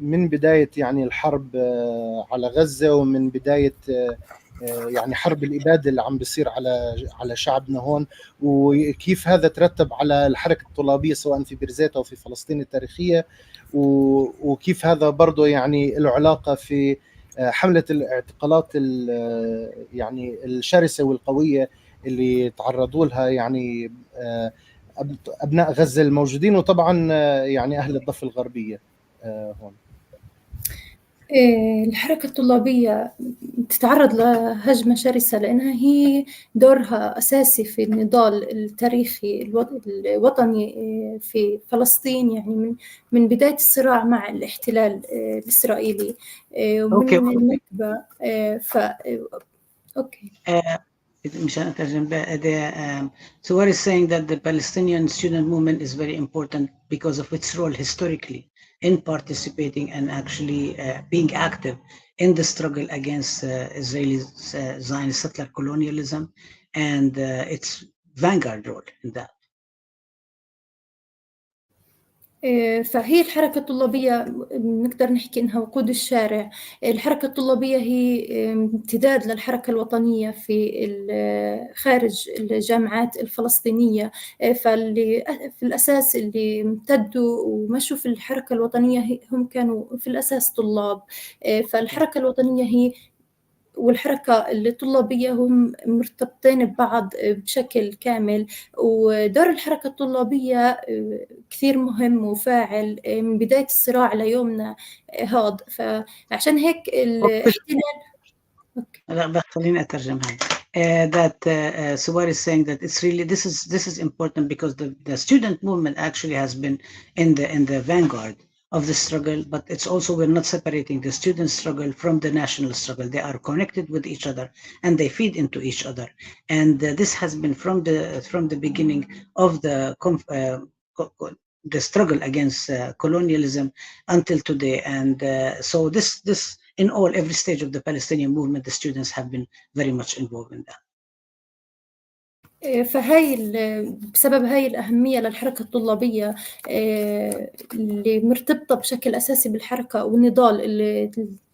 من بدايه يعني الحرب على غزه، ومن بدايه يعني حرب الاباده اللي عم بيصير على شعبنا هون، وكيف هذا ترتب على الحركه الطلابيه سواء في بيرزيت او في فلسطين التاريخيه، وكيف هذا برضه يعني له علاقه في حملة الاعتقالات يعني الشرسة والقوية اللي تعرضوا لها يعني أبناء غزة الموجودين، وطبعا يعني أهل الضفة الغربية هون. الحركة الطلابية تتعرض لهجمة شرسة لأنها هي دورها أساسي في النضال التاريخي الوطني في فلسطين، يعني من بداية الصراع مع الاحتلال الإسرائيلي ومن النكبة. أوكي. So what is saying that the Palestinian student movement is very important because of its role historically in participating and actually being active in the struggle against Israeli Zionist settler colonialism and its vanguard role in that. فهي الحركة الطلابية نقدر نحكي إنها وقود الشارع. الحركة الطلابية هي امتداد للحركة الوطنية في خارج الجامعات الفلسطينية. فاللي في الأساس اللي امتدوا ومشوا في الحركة الوطنية هم كانوا في الأساس طلاب. فالحركة الوطنية هي والحركة الطلابية هم مرتبطين ببعض بشكل كامل، ودور الحركة الطلابية كثير مهم وفاعل من بداية الصراع ليومنا هذا. فعشان هيك الاحتلال لا بس خليني أترجم هذا. That Subar is saying that it's really this is important because the student movement actually has been in the vanguard of the struggle, but it's also we're not separating the student struggle from the national struggle. They are connected with each other and they feed into each other. And this has been from the beginning of the struggle against colonialism until today. And so this in all, every stage of the Palestinian movement, the students have been very much involved in that. فهاي بسبب هاي الأهمية للحركة الطلابية اللي مرتبطة بشكل أساسي بالحركة والنضال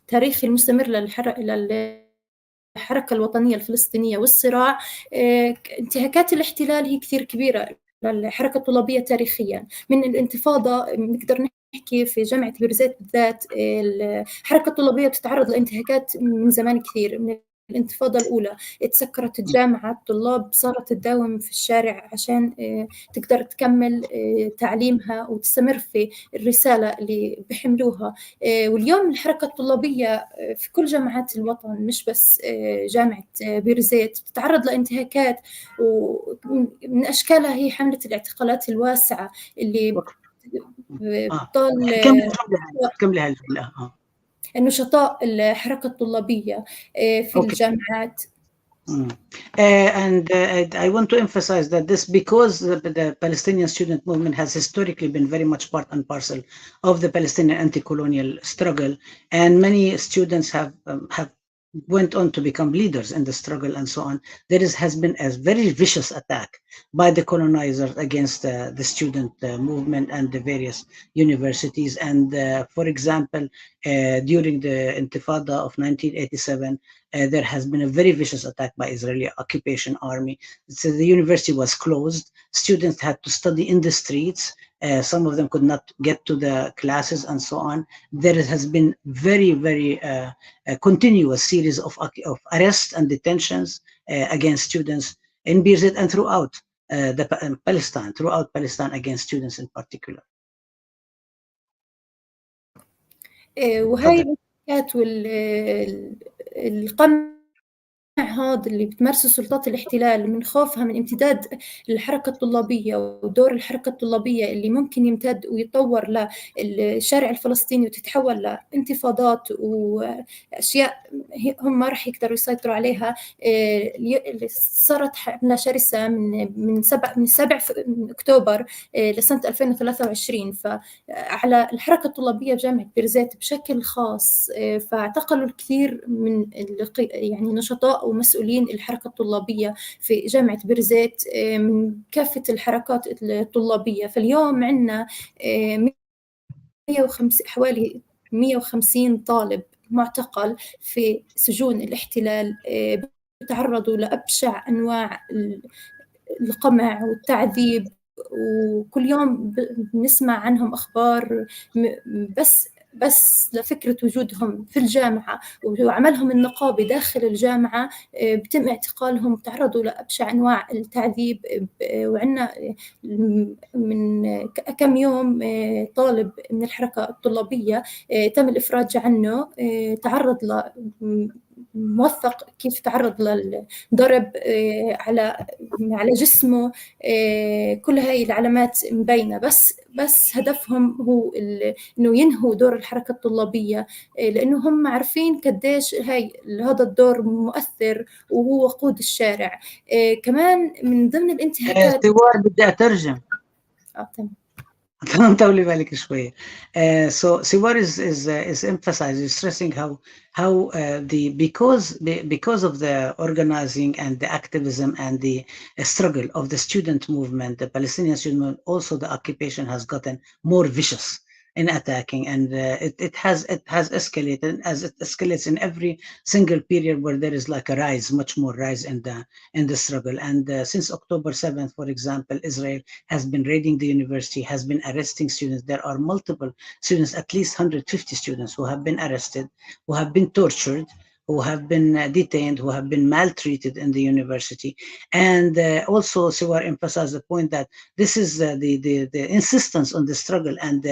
التاريخي المستمر للحركة الوطنية الفلسطينية والصراع. انتهاكات الاحتلال هي كثير كبيرة للحركة الطلابية تاريخيا. من الانتفاضة نقدر نحكي في جامعة بيرزيت بالذات الحركة الطلابية بتتعرض لانتهاكات من زمان كثير. من الانتفاضة الأولى تسكرت الجامعة، الطلاب صارت تداوم في الشارع عشان تقدر تكمل تعليمها وتستمر في الرسالة اللي بيحملوها. واليوم الحركة الطلابية في كل جامعات الوطن مش بس جامعة بيرزيت تتعرض لانتهاكات، ومن أشكالها هي حملة الاعتقالات الواسعة اللي بتضل كملي هالجملة. النشطاء الحركة الطلابية في الجامعات. And I want to emphasize that this because the Palestinian student movement has historically been very much part and parcel of the Palestinian anti-colonial struggle, and many students have went on to become leaders in the struggle and so on. There has been a very vicious attack by the colonizers against the student movement and the various universities. And for example, during the Intifada of 1987, there has been a very vicious attack by Israeli occupation army. So the university was closed. Students had to study in the streets. Some of them could not get to the classes and so on. There has been very, very continuous series of arrests and detentions against students in Beirut and throughout Palestine against students in particular. وهي الانتهاكات والقمع هذا اللي بتمارسه سلطات الاحتلال من خوفها من امتداد الحركة الطلابية ودور الحركة الطلابية اللي ممكن يمتد ويتطور للشارع الفلسطيني وتتحول لانتفاضات وأشياء هم ما راح يقدروا يسيطروا عليها. صارت حملة شرسة من 7 أكتوبر لسنة 2023 فعلى الحركة الطلابية بجامعة بيرزيت بشكل خاص. فاعتقلوا الكثير من يعني نشطاء ومسؤولين الحركة الطلابية في جامعة بيرزيت من كافة الحركات الطلابية. فاليوم عندنا حوالي 150 طالب معتقل في سجون الاحتلال بيتعرضوا لأبشع أنواع القمع والتعذيب، وكل يوم بنسمع عنهم أخبار بس لفكرة وجودهم في الجامعة وعملهم النقابي داخل الجامعة بتم اعتقالهم، تعرضوا لأبشع أنواع التعذيب. وعندنا من كم يوم طالب من الحركة الطلابية تم الإفراج عنه، تعرض موثق كيف تعرض للضرب على جسمه. كل هاي العلامات مبينة، بس هدفهم هو إنه ينهوا دور الحركة الطلابية، لأنه هم عارفين قديش هذا الدور مؤثر وهو وقود الشارع. كمان من ضمن الانتهاكات بدي أترجم. تمام. طولي بالك شوية. So Siwar is emphasizing, stressing how because of the organizing and the activism and the struggle of the student movement, the Palestinian student movement, also the occupation has gotten more vicious in attacking, and it has escalated as it escalates in every single period where there is like a rise, much more rise in the struggle. And since October 7th, for example, Israel has been raiding the university, has been arresting students. There are multiple students, at least 150 students who have been arrested, who have been tortured, who have been detained, who have been maltreated in the university. And also, Siwar emphasized the point that this is the insistence on the struggle and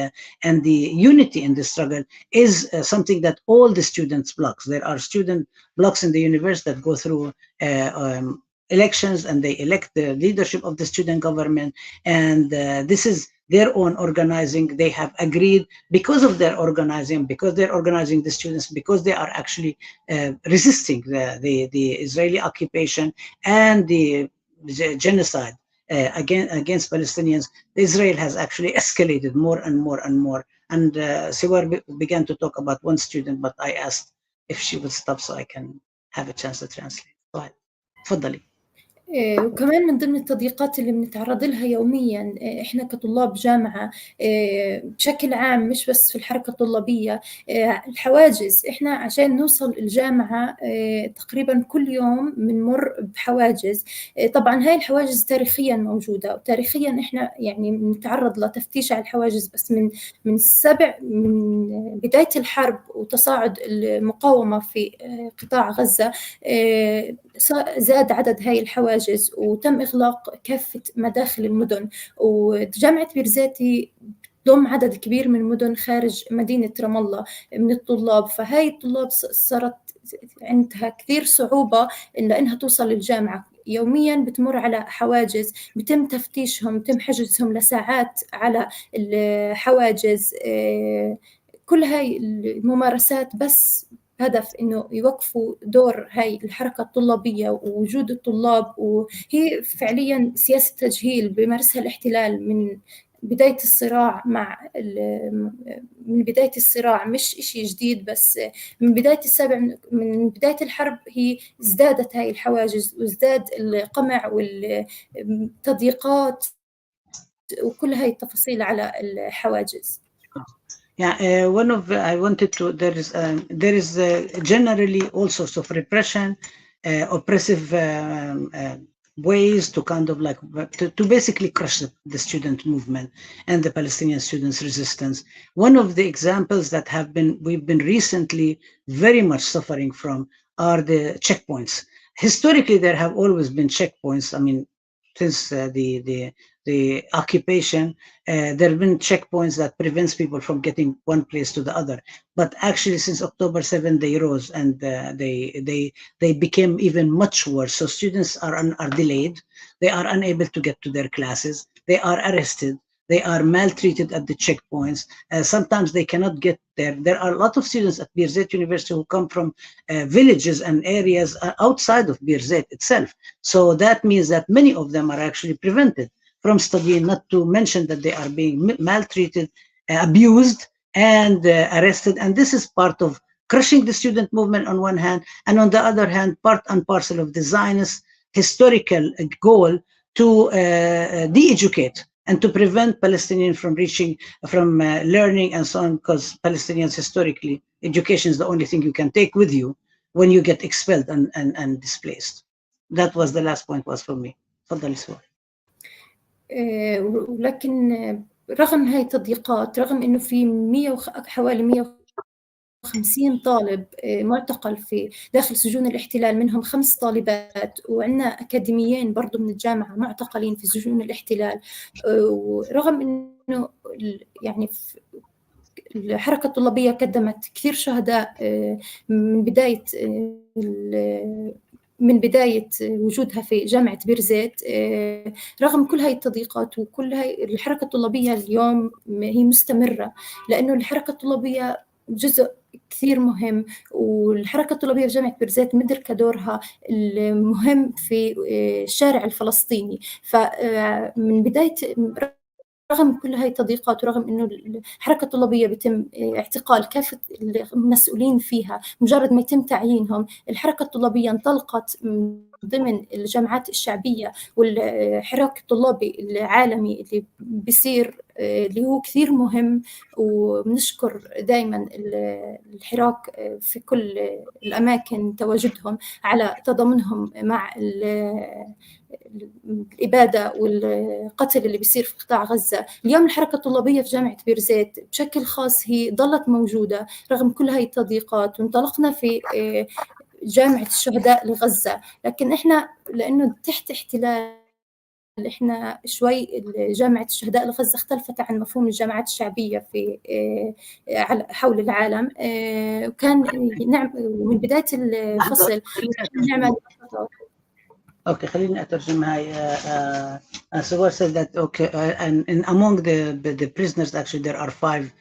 the unity in the struggle is something that all the students blocks. There are student blocks in the university that go through elections, and they elect the leadership of the student government, and this is their own organizing. They have agreed because of their organizing, because they're organizing the students, because they are actually resisting the Israeli occupation and the genocide against Palestinians. Israel has actually escalated more and more and more. And Siwar began to talk about one student, but I asked if she would stop so I can have a chance to translate. Go ahead. تفضلي. وكمان من ضمن التضييقات اللي بنتعرض لها يوميا احنا كطلاب جامعة بشكل عام، مش بس في الحركة الطلابية، الحواجز. احنا عشان نوصل الجامعة تقريبا كل يوم بنمر بحواجز. طبعا هاي الحواجز تاريخيا موجودة، وتاريخيا احنا يعني بنتعرض لتفتيش على الحواجز، بس من بداية الحرب وتصاعد المقاومة في قطاع غزة زاد عدد هاي الحواجز، وتم إغلاق كافة مداخل المدن. وجامعة بيرزيتي ضم عدد كبير من المدن خارج مدينة رام الله من الطلاب، فهاي الطلاب صارت عندها كثير صعوبة إنها توصل للجامعة. يوميا بتمر على حواجز، بتم تفتيشهم، بتم حجزهم لساعات على الحواجز. كل هاي الممارسات بس هدف إنه يوقفوا دور هاي الحركة الطلابية ووجود الطلاب، وهي فعليا سياسة تجهيل بيمارسها الاحتلال من بداية الصراع من بداية الصراع، مش إشي جديد، بس من بداية الحرب هي ازدادت هاي الحواجز، وازداد القمع والتضييقات وكل هاي التفاصيل على الحواجز. Yeah, one of I wanted to. There is generally all sorts of repression, oppressive ways to kind of like to basically crush the student movement and the Palestinian students' resistance. One of the examples that we've been recently very much suffering from are the checkpoints. Historically, there have always been checkpoints. I mean, since the occupation, there have been checkpoints that prevents people from getting one place to the other. But actually, since October 7, they rose, and they became even much worse. So students are delayed. They are unable to get to their classes. They are arrested. They are maltreated at the checkpoints. Sometimes they cannot get there. There are a lot of students at Birzeit University who come from villages and areas outside of Birzeit itself. So that means that many of them are actually prevented from studying, not to mention that they are being maltreated, abused, and arrested. And this is part of crushing the student movement on one hand, and on the other hand, part and parcel of the Zionist historical goal to de-educate and to prevent Palestinians from learning and so on, because Palestinians historically, education is the only thing you can take with you when you get expelled and displaced. That was the last point was for me. تفضل سؤال. ولكن رغم هاي التضييقات، رغم انه في حوالي 150 طالب معتقل في داخل سجون الاحتلال، منهم 5 طالبات، وعندنا أكاديميين برضو من الجامعة معتقلين في سجون الاحتلال. ورغم انه يعني الحركة الطلابية قدمت كثير شهداء من بداية وجودها في جامعة بيرزيت، رغم كل هاي التضييقات وكل هاي الحركة الطلابية اليوم هي مستمرة، لأنه الحركة الطلابية جزء كثير مهم، والحركة الطلابية في جامعة بيرزيت مدركة دورها المهم في الشارع الفلسطيني. فمن بداية رغم كل هاي التضييقات ورغم انه الحركه الطلابيه بيتم اعتقال كافه المسؤولين فيها مجرد ما يتم تعيينهم، الحركه الطلابيه انطلقت ضمن الجامعات الشعبيه والحراك الطلابي العالمي اللي بيصير اللي هو كثير مهم، وبنشكر دائما الحراك في كل الاماكن تواجدهم على تضامنهم مع الإبادة والقتل اللي بيصير في قطاع غزة. اليوم الحركة الطلابية في جامعة بيرزيت بشكل خاص هي ظلت موجودة رغم كل هاي التضييقات، وانطلقنا في جامعة الشهداء لغزة، لكن إحنا لأنه تحت احتلال إحنا شوي جامعة الشهداء لغزة اختلفت عن مفهوم الجامعات الشعبية في حول العالم، وكان من بداية الفصل نعمل Okay, خليني أترجم هاي. Suwar said that okay, and among the prisoners actually there are 5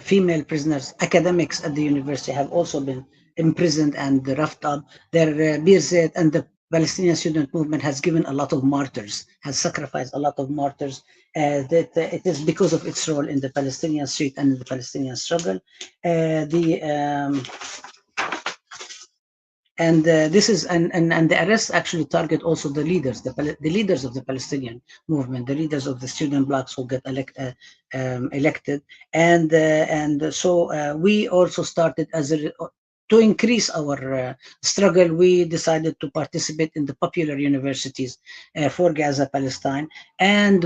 female prisoners. Academics at the university have also been imprisoned and roughed up. Their Birzeit and the Palestinian student movement has given a lot of martyrs, has sacrificed a lot of martyrs. That it is because of its role in the Palestinian street and in the Palestinian struggle. This is and the arrests actually target also the leaders, the leaders of the Palestinian movement, the leaders of the student blocs who get elected, and so we also started to increase our struggle. We decided to participate in the popular universities for Gaza, Palestine, and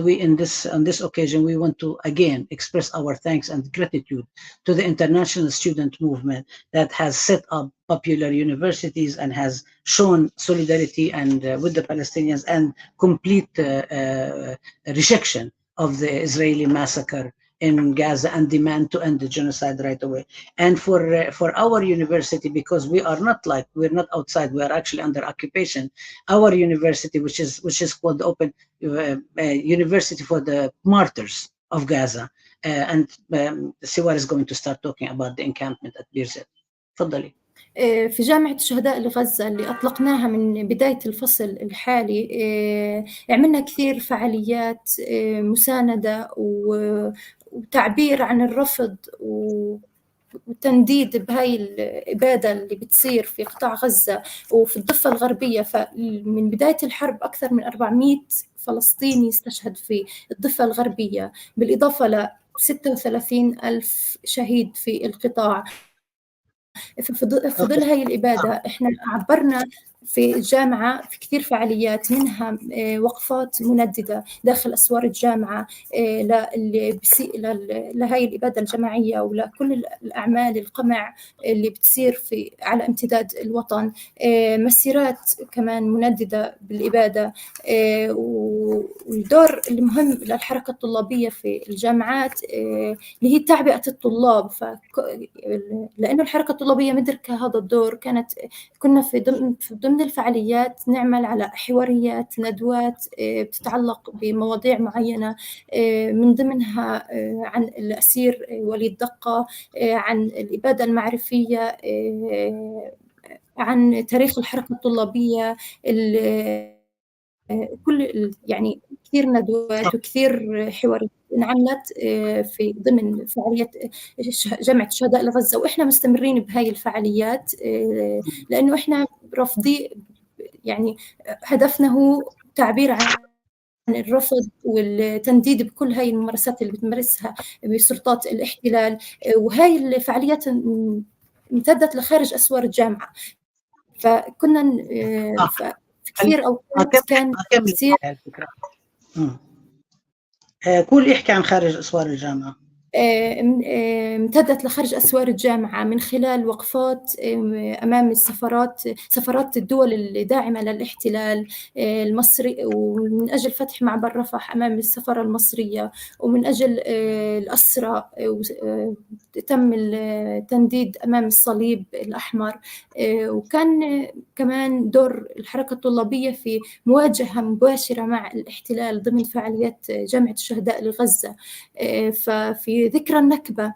on this occasion we want to again express our thanks and gratitude to the international student movement that has set up popular universities and has shown solidarity and with the Palestinians and complete rejection of the Israeli massacre in Gaza and demand to end the genocide right away. And for our university, because we're not outside, we are actually under occupation. Our university, which is called the Open University for the Martyrs of Gaza, and Siwar is going to start talking about the encampment at Birzeit. تفضلي. في جامعة الشهداء لغزة اللي أطلقناها من بداية الفصل الحالي، عملنا كثير فعاليات مساندة وتعبير عن الرفض وتنديد بهاي الإبادة اللي بتصير في قطاع غزة وفي الضفة الغربية. فمن بداية الحرب أكثر من 400 فلسطيني استشهد في الضفة الغربية، بالإضافة ل 36,000 شهيد في القطاع. في ظل هاي الإبادة إحنا عبرنا في الجامعة في كثير فعاليات، منها وقفات منددة داخل أسوار الجامعة لهاي الإبادة الجماعية ولكل الأعمال القمع اللي بتصير على امتداد الوطن، مسيرات كمان منددة بالإبادة. والدور المهم للحركة الطلابية في الجامعات اللي هي تعبئة الطلاب، لأنه الحركة الطلابية مدركة هذا الدور، كنا في ضمن الفعاليات نعمل على حواريات ندوات بتتعلق بمواضيع معينة، من ضمنها عن الأسير وليد دقة، عن الإبادة المعرفية، عن تاريخ الحركة الطلابية، كل يعني كثير ندوات وكثير حوارات انعملت في ضمن فعاليات جامعة الشهداء لغزة، وإحنا مستمرين بهاي الفعاليات لأنه إحنا رافضين، يعني هدفنا هو تعبير عن الرفض والتنديد بكل هاي الممارسات اللي بتمارسها بسلطات الاحتلال. وهاي الفعاليات امتدت لخارج أسوار الجامعة، فكنا كثير أوقات كان كثير. كل يحكي عن خارج أسوار الجامعة. امتدت لخارج أسوار الجامعة من خلال وقفات أمام سفارات الدول الداعمة للاحتلال المصري، ومن أجل فتح معبر رفح أمام السفارة المصرية، ومن أجل الأسرى تم التنديد أمام الصليب الأحمر. وكان كمان دور الحركة الطلابية في مواجهة مباشرة مع الاحتلال ضمن فعاليات جامعة الشهداء لغزة. ففي ذكرى النكبة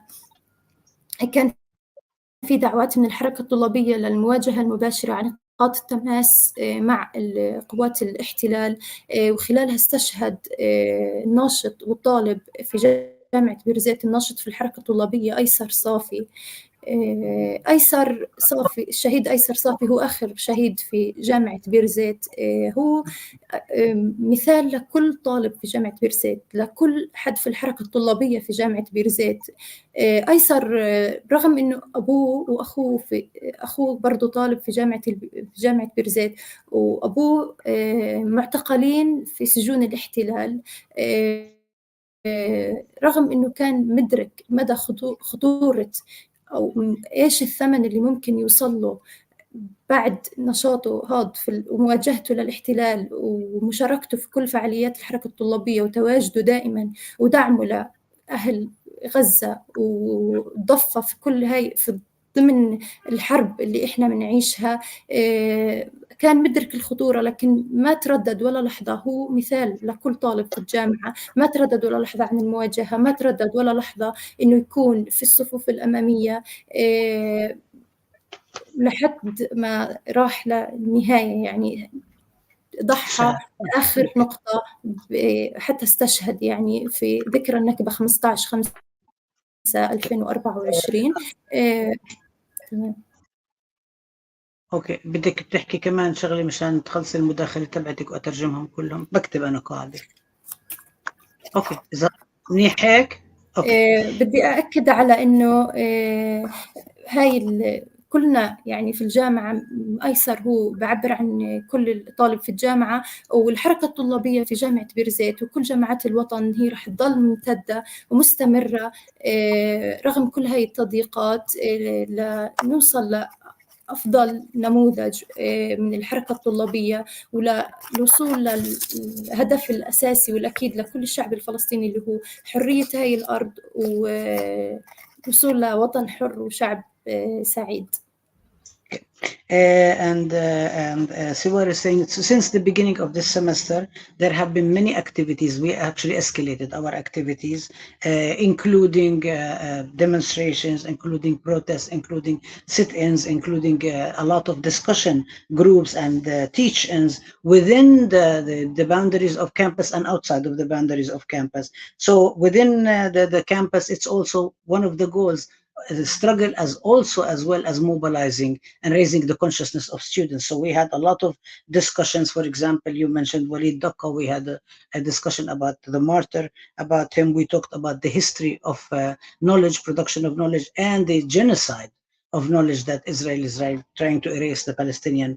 كان في دعوات من الحركة الطلابية للمواجهة المباشرة عن نقاط التماس مع قوات الاحتلال، وخلالها استشهد الناشط والطالب في جامعة بيرزيت، الناشط في الحركة الطلابية أيسر صافي. أيسر صافي، الشهيد أيسر صافي هو آخر شهيد في جامعة بيرزيت. هو مثال لكل طالب في جامعة بيرزيت، لكل حد في الحركة الطلابية في جامعة بيرزيت. أيسر رغم أنه أبوه وأخوه أخوه برضو طالب في جامعة بيرزيت، وأبوه معتقلين في سجون الاحتلال، رغم أنه كان مدرك مدى خطورة أو إيش الثمن اللي ممكن يوصل له بعد نشاطه هذا في ومواجهته للاحتلال ومشاركته في كل فعاليات الحركة الطلابية وتواجده دائما ودعمه لأهل غزة وضفة في كل هاي في ضمن الحرب اللي إحنا بنعيشها. كان مدرك الخطورة لكن ما تردد ولا لحظة. هو مثال لكل طالب في الجامعة، ما تردد ولا لحظة عن المواجهة، ما تردد ولا لحظة إنه يكون في الصفوف الأمامية لحد ما راح للنهاية. يعني ضحى آخر نقطة حتى استشهد يعني في ذكرى النكبة 15/5/2024. تمام. اوكي، بدك تحكي كمان شغله مشان تخلصي المداخله تبعتك واترجمهم كلهم؟ بكتب انا قاعده. اوكي، اذا منيح هيك. اوكي. بدي أأكد على إنه هاي كلنا يعني في الجامعة، أيسر هو بعبر عن كل طالب في الجامعة، والحركة الطلابية في جامعة بيرزيت وكل جامعات الوطن هي رح تضل ممتدة ومستمرة رغم كل هاي التضييقات، لنوصل أفضل نموذج من الحركة الطلابية وللوصول للهدف الأساسي والأكيد لكل الشعب الفلسطيني اللي هو حرية هاي الأرض ووصول لوطن حر وشعب سعيد. And Siwar is saying, since the beginning of this semester, there have been many activities. We actually escalated our activities, including demonstrations, including protests, including sit-ins, including a lot of discussion groups and teach-ins within the boundaries of campus and outside of the boundaries of campus. So within the campus, it's also one of the goals. The struggle as well as mobilizing and raising the consciousness of students. So we had a lot of discussions. For example, you mentioned Walid Dakka. We had a discussion about the martyr, about him. We talked about the history of knowledge, production of knowledge, and the genocide of knowledge that Israel is trying to erase the Palestinian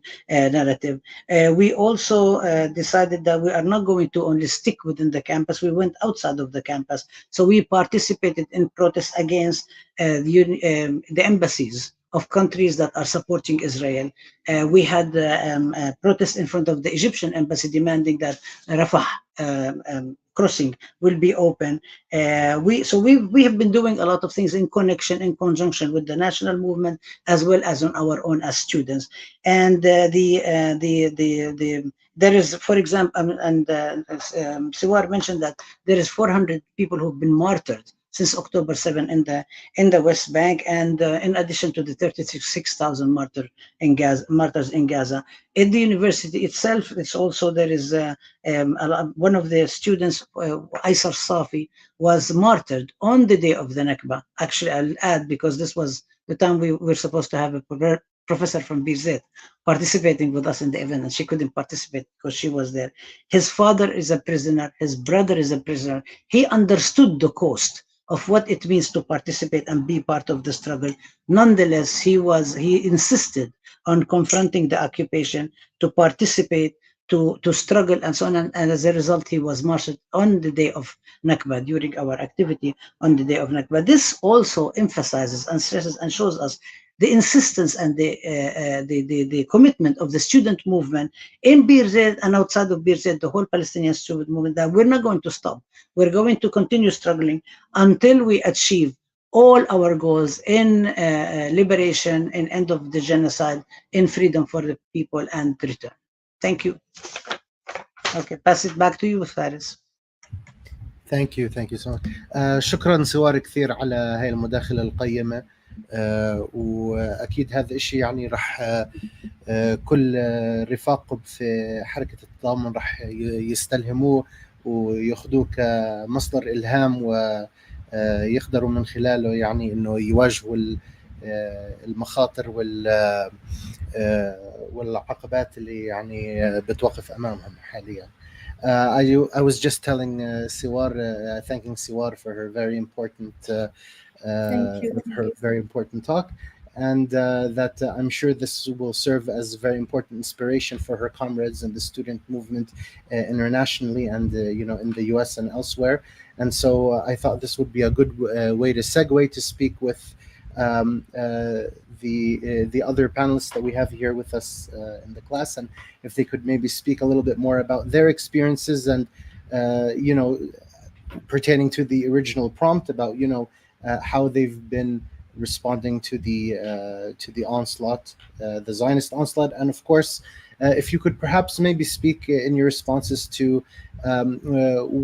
narrative. We also decided that we are not going to only stick within the campus. We went outside of the campus. So we participated in protests against the embassies of countries that are supporting Israel. We had protests in front of the Egyptian embassy demanding that Rafah crossing will be open. We have been doing a lot of things in conjunction with the national movement as well as on our own as students. And there is, for example, Siwar mentioned that there is 400 people who've been martyred since October 7 in the West Bank, and in addition to the 36,000 martyrs in Gaza. In the university itself, it's also there is one of the students, Aysar Safi, was martyred on the day of the Nakba. Actually, I'll add, because this was the time we were supposed to have a professor from Birzeit participating with us in the event, and she couldn't participate because she was there. His father is a prisoner. His brother is a prisoner. He understood the cost of what it means to participate and be part of the struggle. Nonetheless, he insisted on confronting the occupation, to participate, to struggle, and so on. And as a result, he was martyred on the day of Nakba, during our activity on the day of Nakba. This also emphasizes and stresses and shows us the insistence and the commitment of the student movement in Birzeit and outside of Birzeit, the whole Palestinian student movement, that we're not going to stop. We're going to continue struggling until we achieve all our goals in liberation, in end of the genocide, in freedom for the people, and return. Thank you. Okay, pass it back to you, Faris. Thank you so much. شكرا سوار كثير على هاي المداخلة القيمة. وأكيد هذا الشيء يعني رح كل رفاقه في حركة التضامن راح يستلهموه وياخذوه كمصدر إلهام ويقدروا من خلاله يعني إنه يواجهوا المخاطر والعقبات اللي يعني بتوقف أمامهم حاليا. I was just telling Siwar, thanking Siwar for her very important talk, and that I'm sure this will serve as very important inspiration for her comrades in the student movement internationally and in the US and elsewhere. And so I thought this would be a good way to segue to speak with the other panelists that we have here with us in the class, and if they could maybe speak a little bit more about their experiences and pertaining to the original prompt about how they've been responding to the onslaught, the Zionist onslaught, and of course, if you could perhaps maybe speak in your responses to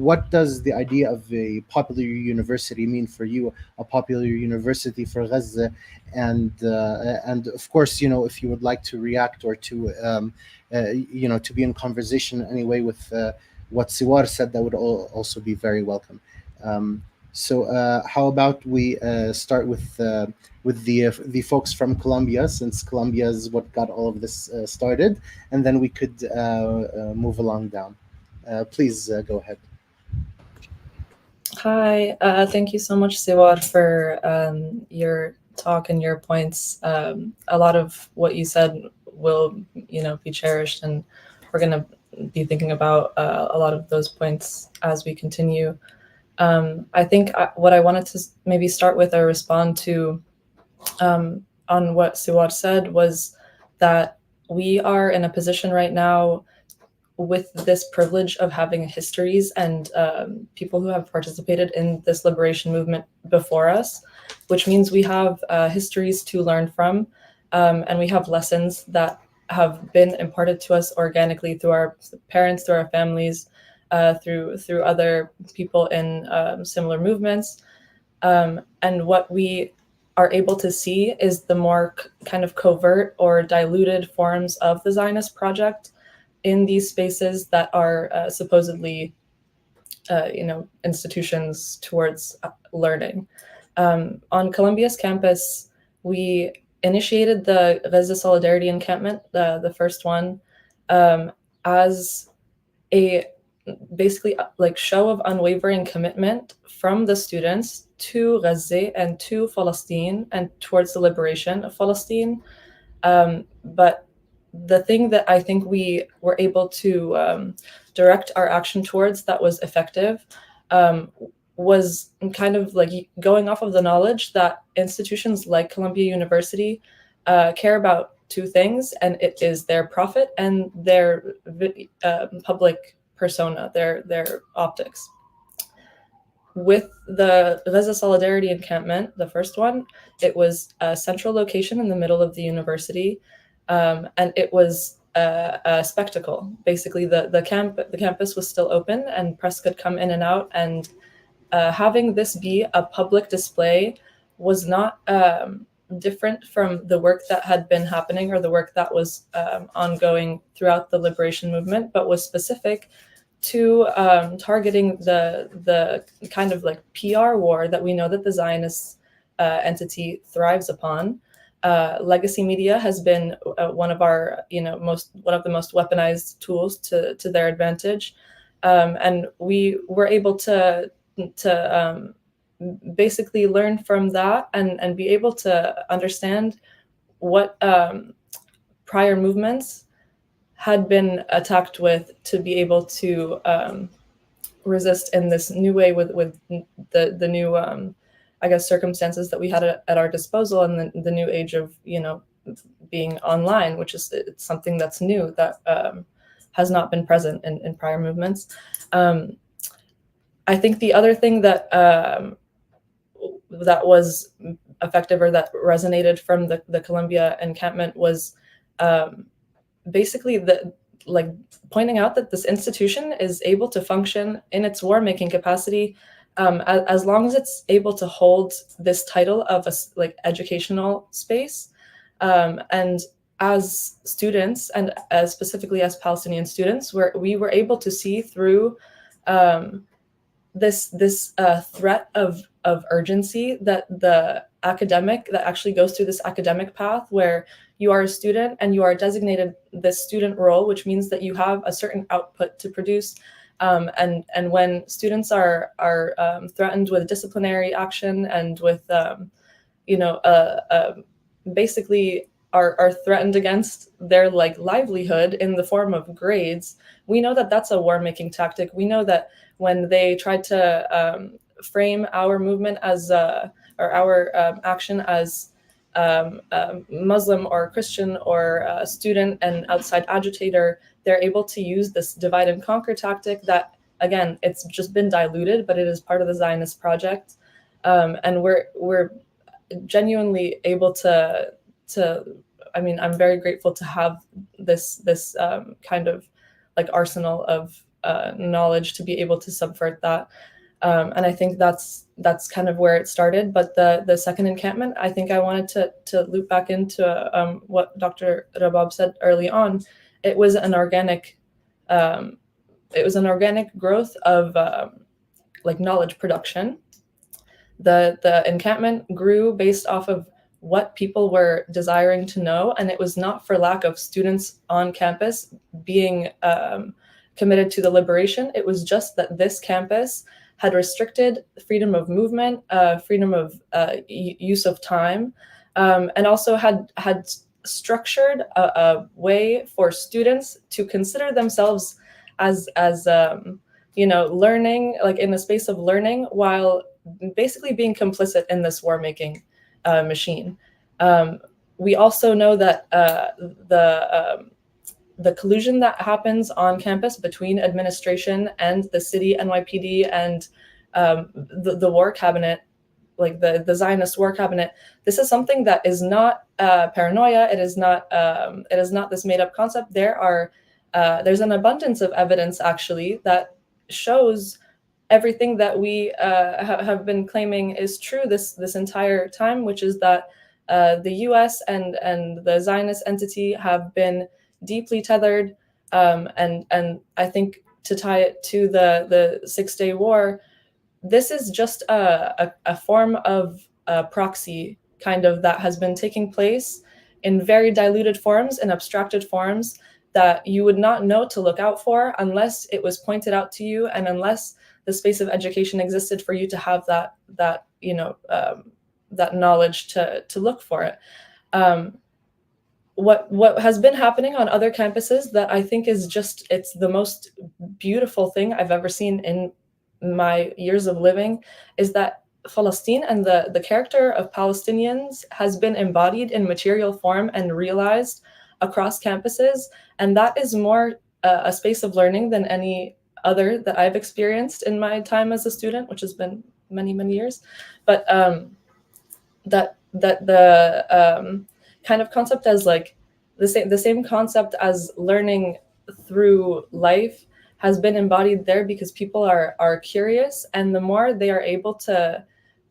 what does the idea of a popular university mean for you, a popular university for Gaza, and of course, if you would like to react or to to be in conversation anyway with what Siwar said, that would also be very welcome. So how about we start with the folks from Colombia, since Colombia is what got all of this started, and then we could move along down. Please go ahead. Hi, thank you so much, Siwar, for your talk and your points. A lot of what you said will, be cherished, and we're going to be thinking about a lot of those points as we continue. I think what I wanted to maybe start with or respond to on what Siwar said was that we are in a position right now with this privilege of having histories and people who have participated in this liberation movement before us, which means we have histories to learn from, and we have lessons that have been imparted to us organically through our parents, through our families, through other people in similar movements. And what we are able to see is the more kind of covert or diluted forms of the Zionist project in these spaces that are supposedly, institutions towards learning. On Columbia's campus, we initiated the Gaza Solidarity Encampment, the first one, as a basically like show of unwavering commitment from the students to Gaza and to Palestine and towards the liberation of Palestine. But the thing that I think we were able to direct our action towards that was effective was kind of like going off of the knowledge that institutions like Columbia University care about two things, and it is their profit and their public persona, their optics. With the Gaza Solidarity Encampment, the first one, it was a central location in the middle of the university, and it was a spectacle. Basically, the campus was still open, and press could come in and out. And having this be a public display was not different from the work that had been happening or the work that was ongoing throughout the liberation movement, but was specific to targeting the kind of like PR war that we know that the Zionist entity thrives upon. Legacy media has been one of the most weaponized tools to their advantage, and we were able to basically learn from that and be able to understand what prior movements had been attacked with to be able to resist in this new way with the new I guess circumstances that we had at our disposal, and the new age of being online, which is it's something that's new that has not been present in prior movements. I think the other thing that that was effective or that resonated from the Columbia encampment was basically pointing out that this institution is able to function in its war-making capacity as long as it's able to hold this title of a educational space, and as students, and specifically as Palestinian students, where we were able to see through this threat of urgency that the academic that actually goes through this academic path, where you are a student and you are designated this student role, which means that you have a certain output to produce. And when students are threatened with disciplinary action and with basically are threatened against their like livelihood in the form of grades, we know that that's a war-making tactic. We know that when they tried to frame our movement as or our action as Muslim or Christian or student and outside agitator, they're able to use this divide and conquer tactic that, again, it's just been diluted, but it is part of the Zionist project. And we're genuinely able to I mean, I'm very grateful to have this kind of like arsenal of knowledge to be able to subvert that. And I think that's kind of where it started. But the second encampment, I think I wanted to loop back into what Dr. Rabab said early on. It was an organic growth of like knowledge production. The encampment grew based off of what people were desiring to know, and it was not for lack of students on campus being committed to the liberation. It was just that this campus had restricted freedom of movement, freedom of use of time, and also had structured a way for students to consider themselves as learning, like in the space of learning, while basically being complicit in this war-making machine. We also know that the collusion that happens on campus between administration and the city NYPD and the war cabinet, like the Zionist war cabinet, this is something that is not paranoia. It is not this made-up concept. There's an abundance of evidence actually that shows everything that we have been claiming is true this entire time, which is that the US and the Zionist entity have been deeply tethered. And I think to tie it to the 6-Day War, this is just a form of proxy kind of that has been taking place in very diluted forms and abstracted forms that you would not know to look out for unless it was pointed out to you, and unless the space of education existed for you to have that knowledge to look for it. What has been happening on other campuses that I think is just, it's the most beautiful thing I've ever seen in my years of living, is that Palestine and the character of Palestinians has been embodied in material form and realized across campuses. And that is more a space of learning than any other that I've experienced in my time as a student, which has been many, many years. But that the kind of concept as like the same concept as learning through life has been embodied there, because people are curious, and the more they are able to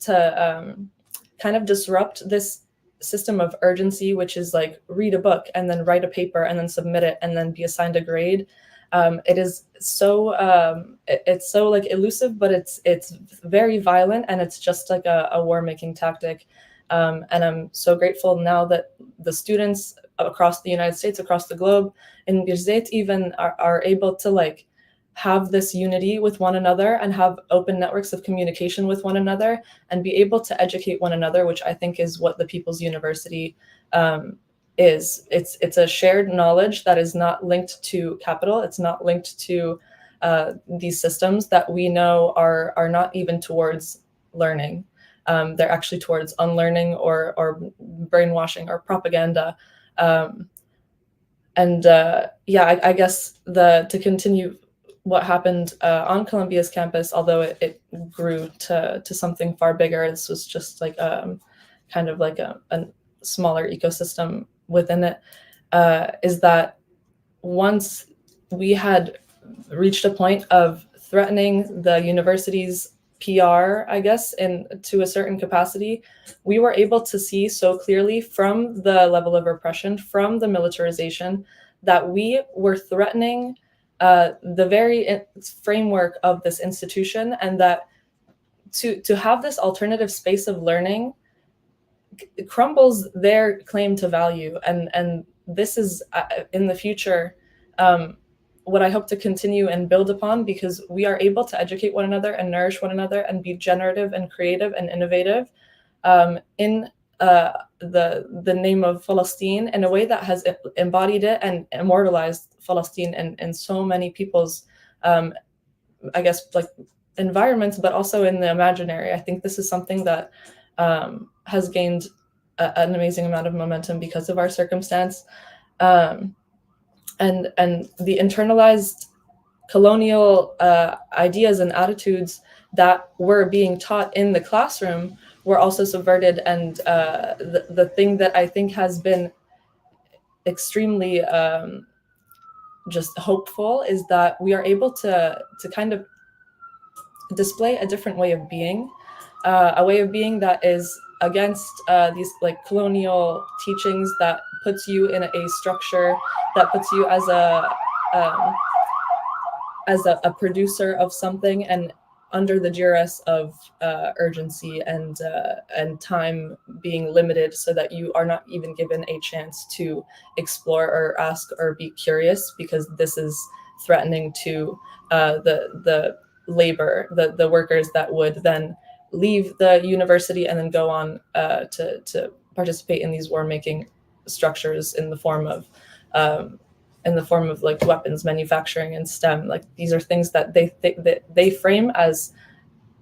kind of disrupt this system of urgency, which is like read a book and then write a paper and then submit it and then be assigned a grade. It is so it's so like elusive, but it's very violent, and it's just like a war-making tactic. And I'm so grateful now that the students across the United States, across the globe, in Birzeit even are able to like have this unity with one another and have open networks of communication with one another and be able to educate one another, which I think is what the People's University is. It's a shared knowledge that is not linked to capital. It's not linked to these systems that we know are not even towards learning. They're actually towards unlearning or brainwashing or propaganda. I guess to continue what happened on Columbia's campus, although it grew to something far bigger, this was just like kind of like a smaller ecosystem within it, is that once we had reached a point of threatening the university's PR, I guess, and to a certain capacity, we were able to see so clearly from the level of repression, from the militarization, that we were threatening the very framework of this institution, and that to have this alternative space of learning crumbles their claim to value. And this is in the future what I hope to continue and build upon, because we are able to educate one another and nourish one another and be generative and creative and innovative in the name of Palestine in a way that has embodied it and immortalized Palestine in so many people's, I guess, like environments, but also in the imaginary. I think this is something that has gained an amazing amount of momentum because of our circumstance. And the internalized colonial ideas and attitudes that were being taught in the classroom were also subverted. And the thing that I think has been extremely just hopeful is that we are able to kind of display a different way of being, a way of being that is against these like colonial teachings, that puts you in a structure, that puts you as a producer of something and under the duress of urgency and time being limited, so that you are not even given a chance to explore or ask or be curious, because this is threatening to the labor, the workers that would then leave the university and then go on to participate in these war-making structures in the form of like weapons manufacturing and STEM. Like, these are things that they frame as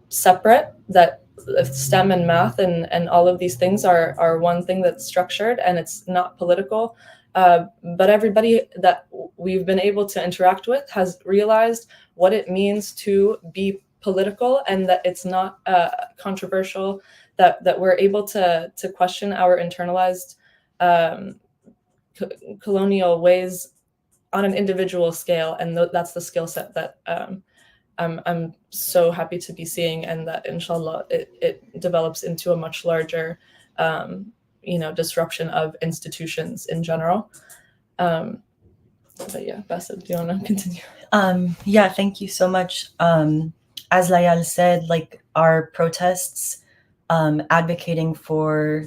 separate, that STEM and math and all of these things are one thing that's structured and it's not political. But everybody that we've been able to interact with has realized what it means to be political, and that it's not controversial, that we're able to question our internalized colonial ways on an individual scale. And that's the skill set that I'm so happy to be seeing, and that inshallah it develops into a much larger disruption of institutions in general. But yeah, Bassel, do you want to continue? Yeah, thank you so much. As Layal said, like, our protests advocating for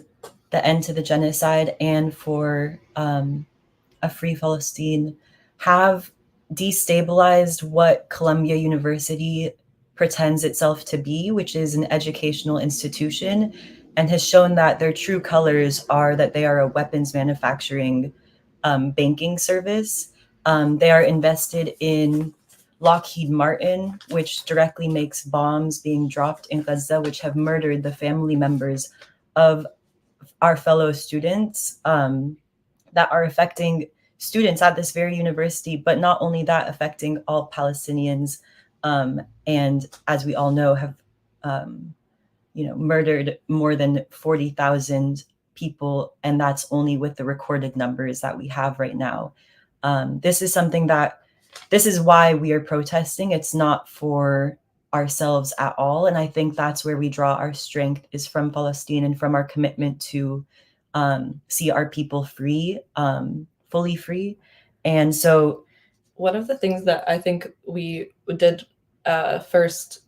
the end to the genocide and for a free Palestine have destabilized what Columbia University pretends itself to be, which is an educational institution, and has shown that their true colors are that they are a weapons manufacturing banking service. They are invested in Lockheed Martin, which directly makes bombs being dropped in Gaza, which have murdered the family members of our fellow students, that are affecting students at this very university, but not only that, affecting all Palestinians, and as we all know, have murdered more than 40,000 people, and that's only with the recorded numbers that we have right now. This is why we are protesting. It's not for ourselves at all. And I think that's where we draw our strength, is from Palestine and from our commitment to see our people free, fully free. And so one of the things that I think we did first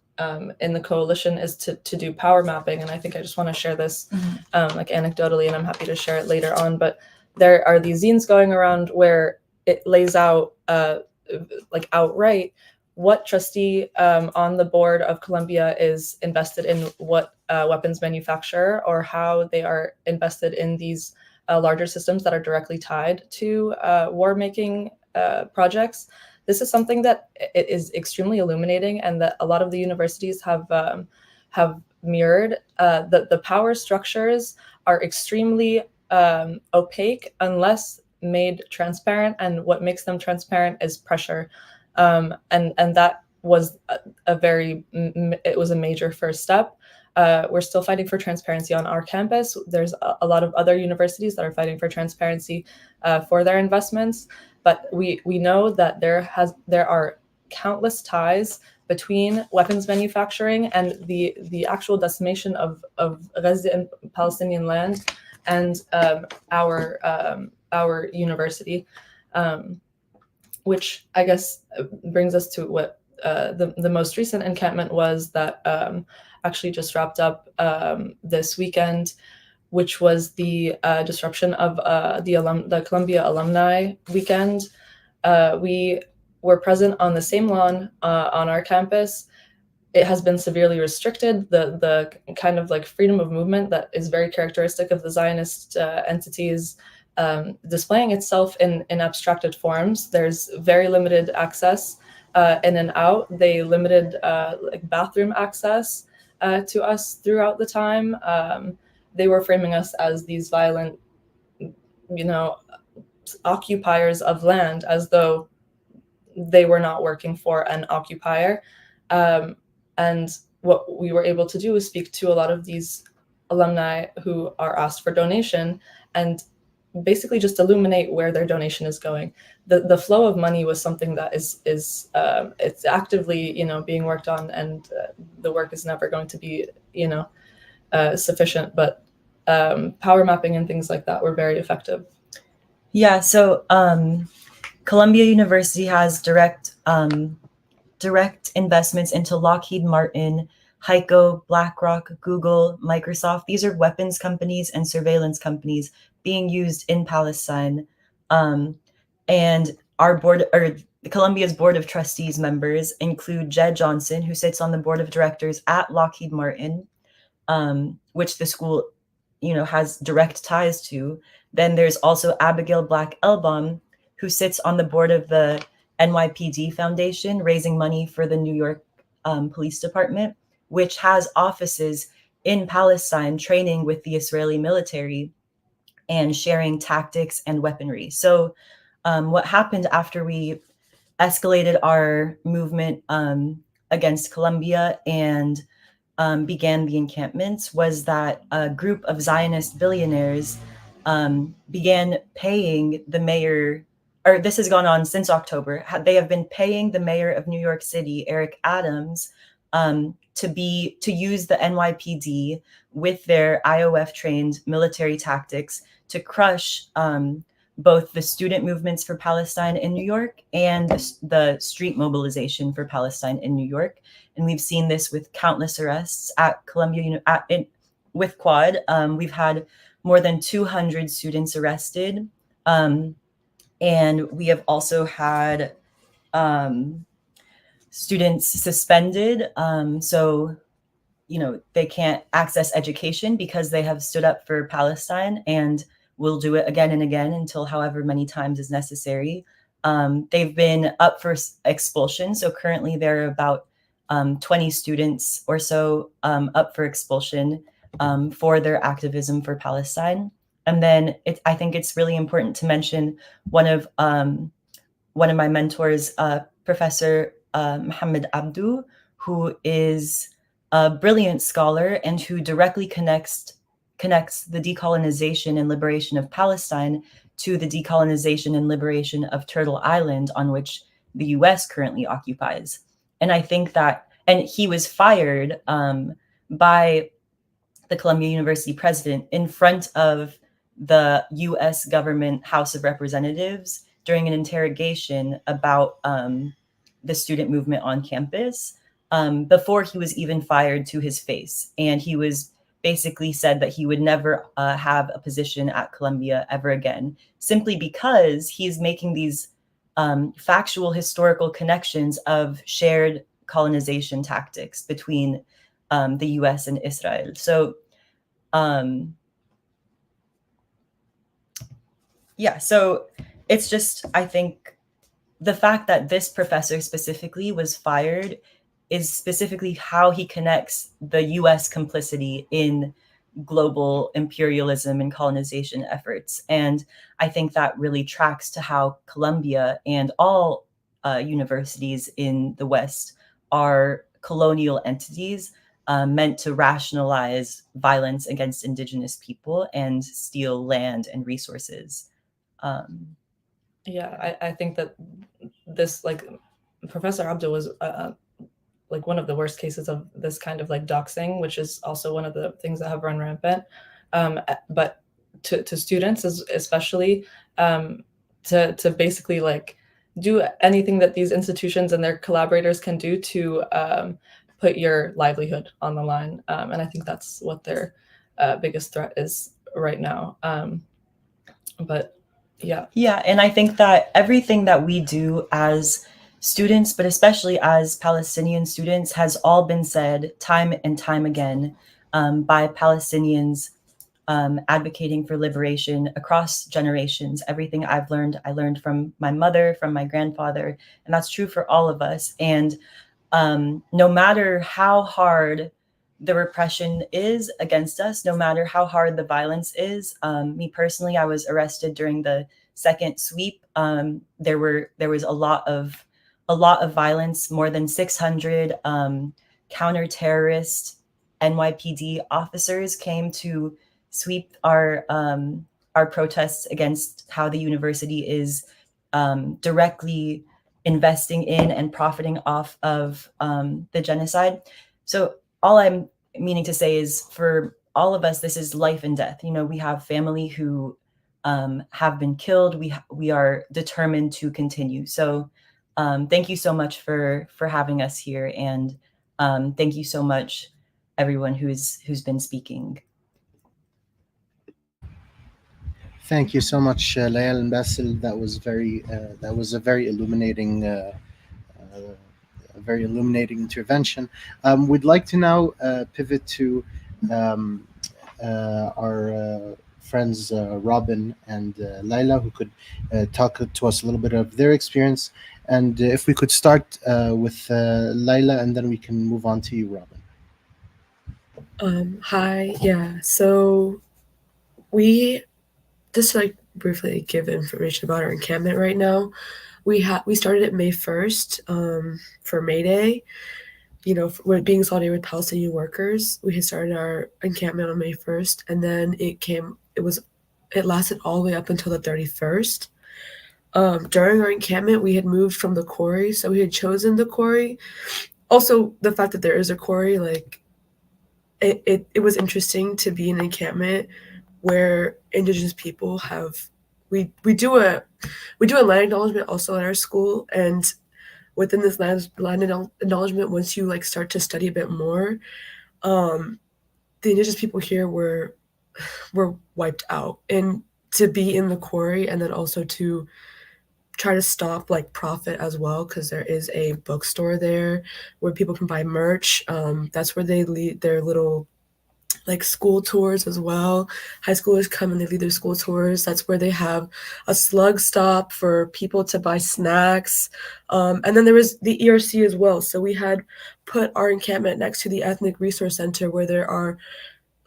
in the coalition is to do power mapping. And I think I just want to share this like anecdotally, and I'm happy to share it later on. But there are these zines going around where it lays out like outright what trustee on the board of Columbia is invested in what weapons manufacturer, or how they are invested in these larger systems that are directly tied to war-making projects. This is something that it is extremely illuminating, and that a lot of the universities have mirrored. The power structures are extremely opaque unless made transparent, and what makes them transparent is pressure. And that was it was a major first step. We're still fighting for transparency on our campus. There's a lot of other universities that are fighting for transparency for their investments, but we know that there are countless ties between weapons manufacturing and the actual decimation of Gaza and Palestinian land and our university, which I guess brings us to what the most recent encampment was that actually just wrapped up this weekend, which was the disruption of the Columbia Alumni Weekend. We were present on the same lawn on our campus. It has been severely restricted. The kind of like freedom of movement that is very characteristic of the Zionist entities displaying itself in abstracted forms. There's very limited access in and out. They limited like bathroom access to us throughout the time. They were framing us as these violent, occupiers of land, as though they were not working for an occupier. And what we were able to do was speak to a lot of these alumni who are asked for donation and basically just illuminate where their donation is going. The flow of money was something that is it's actively being worked on, and the work is never going to be sufficient, but power mapping and things like that were very effective. Yeah, so Columbia University has direct investments into Lockheed Martin, HEICO, BlackRock, Google, Microsoft. These are weapons companies and surveillance companies being used in Palestine. And our board, or Columbia's Board of Trustees members include Jed Johnson, who sits on the board of directors at Lockheed Martin, which the school, has direct ties to. Then there's also Abigail Black-Elbaum, who sits on the board of the NYPD Foundation, raising money for the New York Police Department, which has offices in Palestine, training with the Israeli military and sharing tactics and weaponry. So what happened after we escalated our movement against Columbia and began the encampments was that a group of Zionist billionaires began paying the mayor, or this has gone on since October. They have been paying the mayor of New York City, Eric Adams, to use the NYPD with their IOF-trained military tactics to crush both the student movements for Palestine in New York and the street mobilization for Palestine in New York. And we've seen this with countless arrests at Columbia, with Quad. We've had more than 200 students arrested. And we have also had students suspended. So, they can't access education because they have stood up for Palestine, and will do it again and again until however many times is necessary. They've been up for expulsion. So currently there are about 20 students or so up for expulsion for their activism for Palestine. And then I think it's really important to mention one of my mentors, Professor Mohammed Abdu, who is a brilliant scholar and who directly connects the decolonization and liberation of Palestine to the decolonization and liberation of Turtle Island, on which the US currently occupies. And I think that, and he was fired by the Columbia University president in front of the US government House of Representatives during an interrogation about the student movement on campus before he was even fired to his face. And he was basically said that he would never have a position at Columbia ever again, simply because he's making these factual historical connections of shared colonization tactics between the US and Israel. So yeah, so it's just, I think the fact that this professor specifically was fired is specifically how he connects the US complicity in global imperialism and colonization efforts. And I think that really tracks to how Columbia and all universities in the West are colonial entities meant to rationalize violence against indigenous people and steal land and resources. Yeah, I think that this Professor Abdul was like one of the worst cases of this kind of like doxing, which is also one of the things that have run rampant. But to students especially, to basically like do anything that these institutions and their collaborators can do to put your livelihood on the line. And I think that's what their biggest threat is right now. But yeah. Yeah, and I think that everything that we do as students, but especially as Palestinian students, has all been said time and time again by Palestinians advocating for liberation across generations. Everything I've learned, I learned from my mother, from my grandfather, and that's true for all of us. And no matter how hard the repression is against us, no matter how hard the violence is, me personally, I was arrested during the second sweep. There was a lot of violence. More than 600 counter-terrorist NYPD officers came to sweep our protests against how the university is directly investing in and profiting off of the genocide. So all I'm meaning to say is, for all of us, this is life and death. You know, we have family who have been killed. We are determined to continue. So thank you so much for having us here, and thank you so much, everyone who's been speaking. Thank you so much, Layal and Basil. That was a very illuminating intervention. We'd like to now pivot to our friends Robin and Laila, who could talk to us a little bit of their experience. And if we could start with Laila, and then we can move on to you, Robin. Hi. Yeah. So we just to like briefly give information about our encampment right now. We started it May 1st for May Day. You know, for being solidarity with Palestinian workers, we had started our encampment on May 1st, and then it lasted all the way up until the 31st. During our encampment, we had moved from the quarry, so we had chosen the quarry. Also, the fact that there is a quarry, like it was interesting to be in an encampment where Indigenous people we do a land acknowledgement also at our school, and within this land acknowledgement, once you like start to study a bit more, the Indigenous people here were wiped out. And to be in the quarry, and then also to try to stop like profit as well, because there is a bookstore there where people can buy merch. That's where they lead their little like school tours as well. High schoolers come and they lead their school tours. That's where they have a slug stop for people to buy snacks. And then there was the ERC as well. So we had put our encampment next to the Ethnic Resource Center, where there are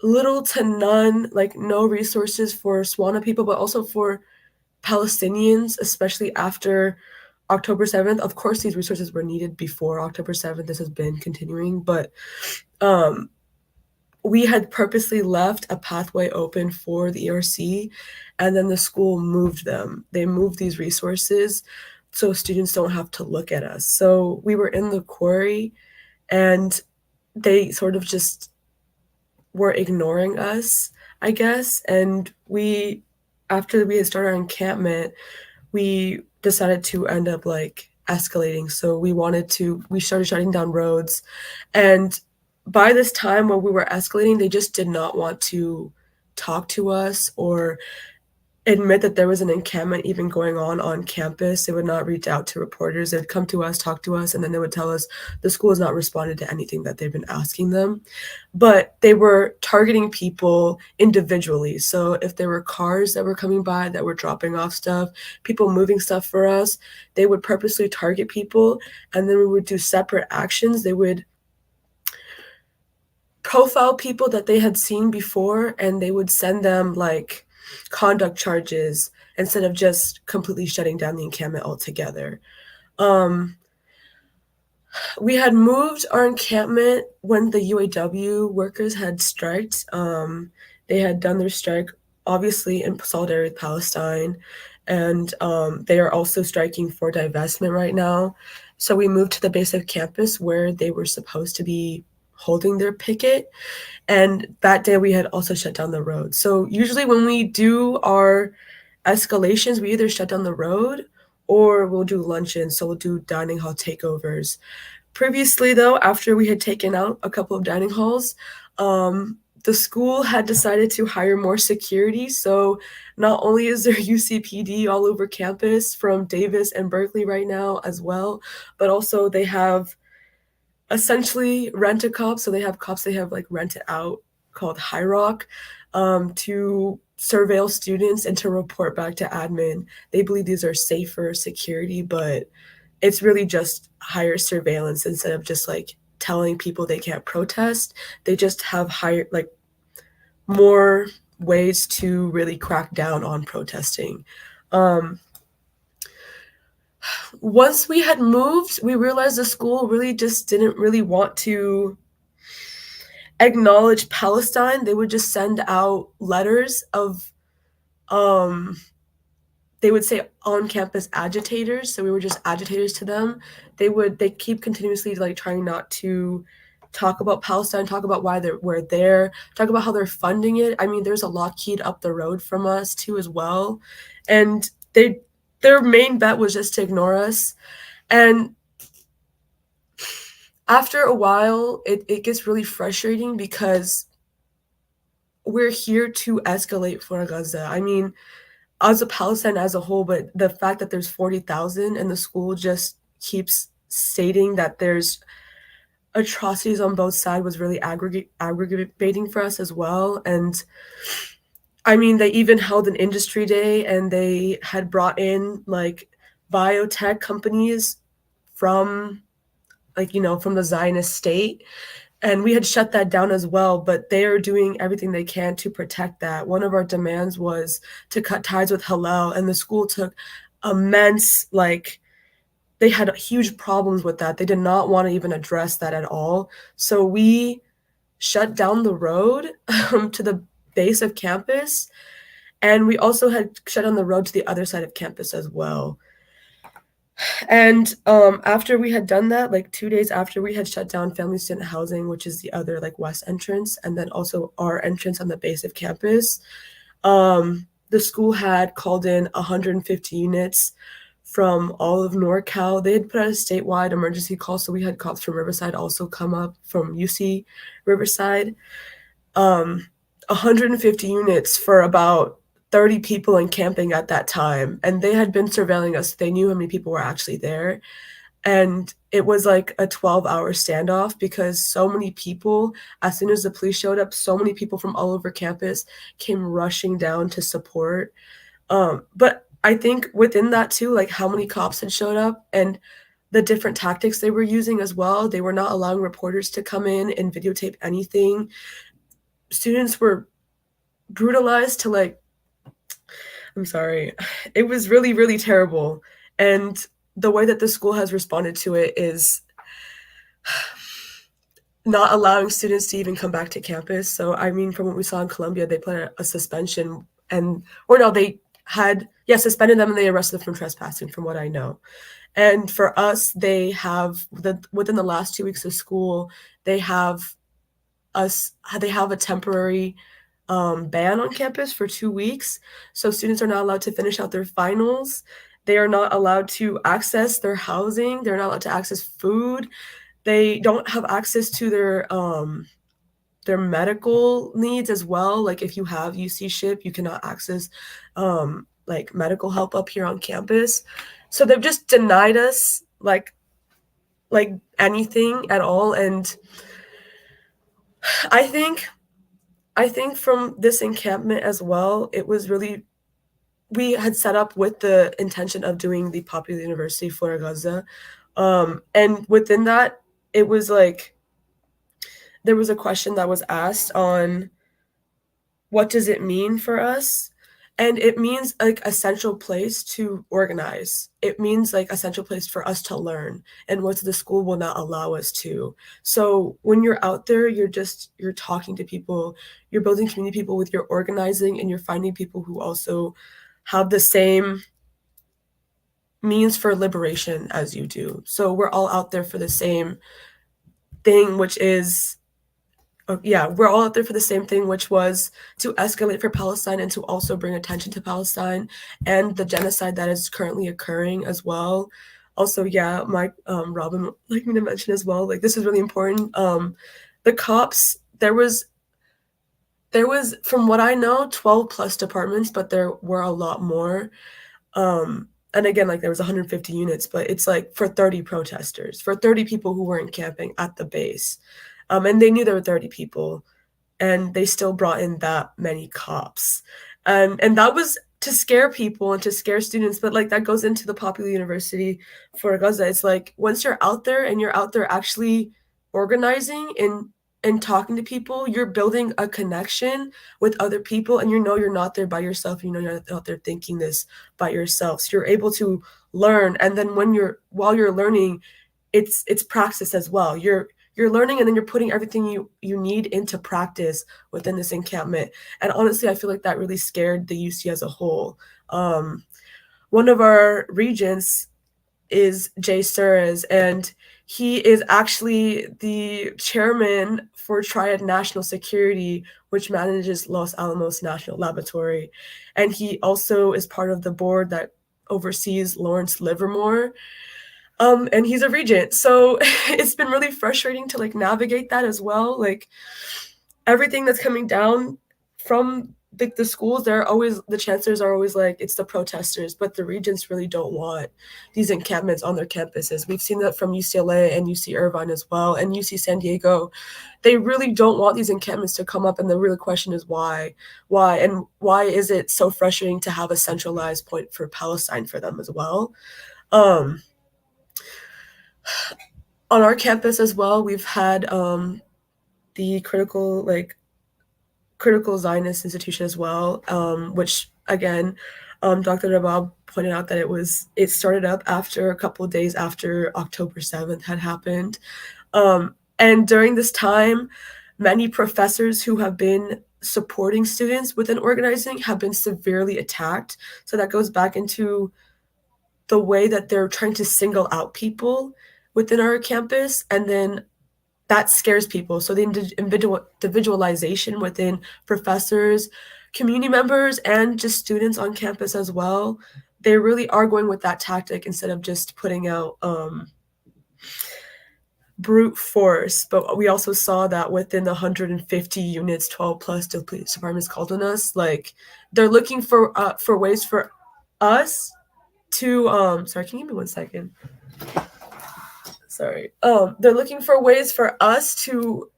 little to none, like no resources for Swana people, but also for Palestinians, especially after October 7th. Of course, these resources were needed before October 7th. This has been continuing, but we had purposely left a pathway open for the ERC, and then the school moved them. They moved these resources so students don't have to look at us. So we were in the quarry, and they sort of just were ignoring us, I guess. And after we had started our encampment, we decided to end up like escalating. So we started shutting down roads, and by this time when we were escalating, they just did not want to talk to us or admit that there was an encampment even going on campus. They would not reach out to reporters. They would come to us, talk to us, and then they would tell us the school has not responded to anything that they've been asking them. But they were targeting people individually. So if there were cars that were coming by that were dropping off stuff, people moving stuff for us, they would purposely target people, and then we would do separate actions. They would profile people that they had seen before, and they would send them like conduct charges instead of just completely shutting down the encampment altogether. We had moved our encampment when the UAW workers had striked. They had done their strike, obviously in solidarity with Palestine, and they are also striking for divestment right now. So we moved to the base of campus where they were supposed to be holding their picket. And that day we had also shut down the road. So usually when we do our escalations, we either shut down the road or we'll do luncheons. So we'll do dining hall takeovers. Previously, though, after we had taken out a couple of dining halls, the school had decided to hire more security. So not only is there UCPD all over campus from Davis and Berkeley right now as well, but also they have essentially rent-a-cop. So they have cops they have like rented out called High Rock to surveil students and to report back to admin. They believe these are safer security, but it's really just higher surveillance instead of just like telling people they can't protest. They just have higher, like more ways to really crack down on protesting. Once we had moved, we realized the school really just didn't really want to acknowledge Palestine. They would just send out letters of, they would say on-campus agitators. So we were just agitators to them. They keep continuously like trying not to talk about Palestine, talk about why we're there, talk about how they're funding it. I mean, there's a Lockheed up the road from us too as well. And their main bet was just to ignore us. And after a while, it gets really frustrating because we're here to escalate for Gaza. I mean, as a Palestine as a whole, but the fact that there's 40,000 and the school just keeps stating that there's atrocities on both sides was really aggravating for us as well. And I mean, they even held an industry day and they had brought in like biotech companies from like, you know, from the Zionist state. And we had shut that down as well, but they are doing everything they can to protect that. One of our demands was to cut ties with Hillel, and the school took immense, like, they had huge problems with that. They did not want to even address that at all. So we shut down the road to the base of campus, and we also had shut down the road to the other side of campus as well. And after we had done that, like 2 days after we had shut down family student housing, which is the other like west entrance, and then also our entrance on the base of campus, the school had called in 150 units from all of NorCal. They had put out a statewide emergency call, so we had cops from Riverside also come up from UC Riverside. 150 units for about 30 people encamping at that time, and they had been surveilling us. They knew how many people were actually there, and it was like a 12-hour standoff because so many people, as soon as the police showed up, so many people from all over campus came rushing down to support. But I think within that too, like how many cops had showed up and the different tactics they were using as well. They were not allowing reporters to come in and videotape anything. Students were brutalized to like, I'm sorry. It was really, really terrible. And the way that the school has responded to it is not allowing students to even come back to campus. So, I mean, from what we saw in Colombia, they put a suspension they had, suspended them and they arrested them for trespassing, from what I know. And for us, they have, within the last 2 weeks of school, they have a temporary ban on campus for 2 weeks. So students are not allowed to finish out their finals. They are not allowed to access their housing. They're not allowed to access food. They don't have access to their medical needs as well. Like if you have UC SHIP, you cannot access like medical help up here on campus. So they've just denied us like anything at all. And I think from this encampment as well, it was really, we had set up with the intention of doing the Popular University for Gaza. And within that, it was like, there was a question that was asked on what does it mean for us? And it means like a central place to organize. It means like a central place for us to learn, and what the school will not allow us to. So when you're out there, you're talking to people, you're building community people with your organizing, and you're finding people who also have the same means for liberation as you do. So we're all out there for the same thing, which is, we're all out there for the same thing, which was to escalate for Palestine and to also bring attention to Palestine and the genocide that is currently occurring as well. Also, Mike, Robin would like me to mention as well, like, this is really important. The cops, there was, from what I know, 12 plus departments, but there were a lot more. And again, like, there was 150 units, but it's like for 30 protesters, for 30 people who were encamping at the base. And they knew there were 30 people, and they still brought in that many cops. And that was to scare people and to scare students, but like that goes into the popular university for Gaza. It's like, once you're out there and you're out there actually organizing and talking to people, you're building a connection with other people, and you know you're not there by yourself. You know you're not out there thinking this by yourself. So you're able to learn, and then while you're learning, it's practice as well. You're learning, and then you're putting everything you need into practice within this encampment. And honestly, I feel like that really scared the UC as a whole. One of our regents is Jay Suarez, and he is actually the chairman for Triad National Security, which manages Los Alamos National Laboratory. And he also is part of the board that oversees Lawrence Livermore. And he's a regent. So it's been really frustrating to like navigate that as well. Like, everything that's coming down from the schools, the chancellors are always like, it's the protesters, but the regents really don't want these encampments on their campuses. We've seen that from UCLA and UC Irvine as well, and UC San Diego. They really don't want these encampments to come up, and the real question is why? And why is it so frustrating to have a centralized point for Palestine for them as well? On our campus as well, we've had the critical Zionist institution as well, which again, Dr. Rabab pointed out that it started up after a couple of days after October 7th had happened. And during this time, many professors who have been supporting students within organizing have been severely attacked. So that goes back into the way that they're trying to single out people within our campus, and then that scares people. So the individualization within professors, community members, and just students on campus as well, they really are going with that tactic instead of just putting out brute force. But we also saw that within the 150 units, 12 plus police departments called on us, like, they're looking for ways for us to sorry, can you give me 1 second? Sorry. They're looking for ways for us to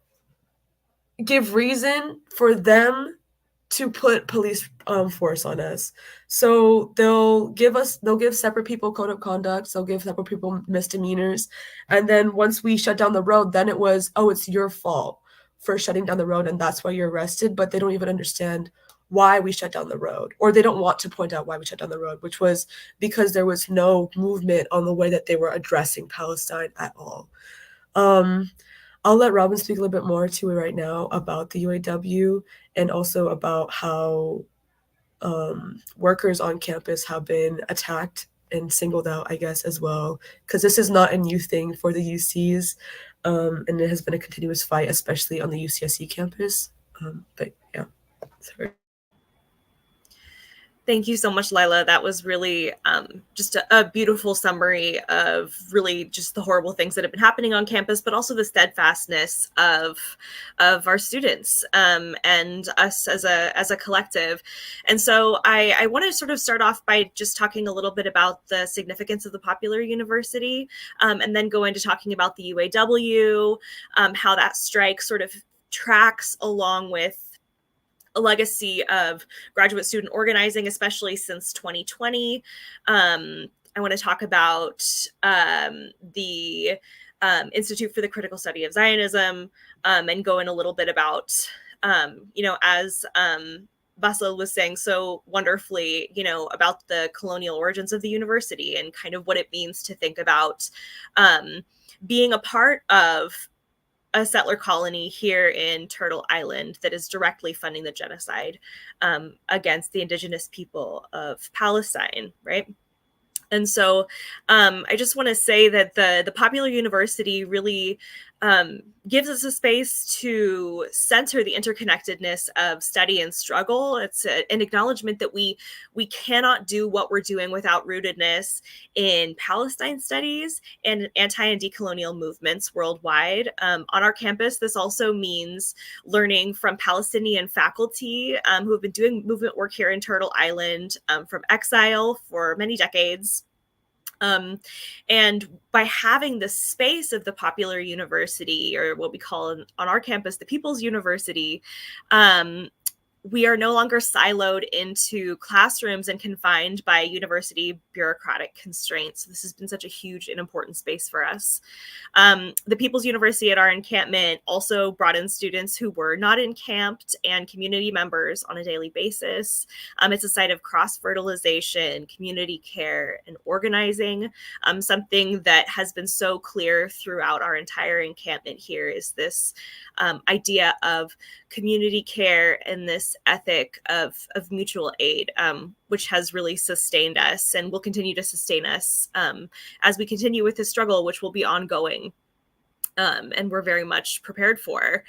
give reason for them to put police force on us. So they'll give separate people code of conduct. They'll give separate people misdemeanors. And then once we shut down the road, then it was, oh, it's your fault for shutting down the road, and that's why you're arrested. But they don't even understand why we shut down the road, or they don't want to point out why we shut down the road, which was because there was no movement on the way that they were addressing Palestine at all. I'll let Robin speak a little bit more to it right now about the UAW, and also about how workers on campus have been attacked and singled out, I guess, as well, because this is not a new thing for the UCs, and it has been a continuous fight, especially on the UCSC campus. But yeah, sorry. Thank you so much, Lila. That was really just a beautiful summary of really just the horrible things that have been happening on campus, but also the steadfastness of our students and us as a collective. And so I want to sort of start off by just talking a little bit about the significance of the popular university, and then go into talking about the UAW, how that strike sort of tracks along with a legacy of graduate student organizing, especially since 2020. I want to talk about the Institute for the Critical Study of Zionism, and go in a little bit about, as Basil was saying so wonderfully, about the colonial origins of the university and kind of what it means to think about being a part of a settler colony here in Turtle Island that is directly funding the genocide against the indigenous people of Palestine, right? And so I just want to say that the Popular University really gives us a space to center the interconnectedness of study and struggle. It's an acknowledgement that we cannot do what we're doing without rootedness in Palestine studies and anti and decolonial movements worldwide. On our campus, this also means learning from Palestinian faculty who have been doing movement work here in Turtle Island from exile for many decades. And by having the space of the Popular University, or what we call on our campus, the People's University, we are no longer siloed into classrooms and confined by university bureaucratic constraints. This has been such a huge and important space for us. The People's University at our encampment also brought in students who were not encamped and community members on a daily basis. It's a site of cross-fertilization, community care, and organizing. Something that has been so clear throughout our entire encampment here is this idea of community care and this ethic of mutual aid, which has really sustained us and will continue to sustain us as we continue with this struggle, which will be ongoing. And we're very much prepared for.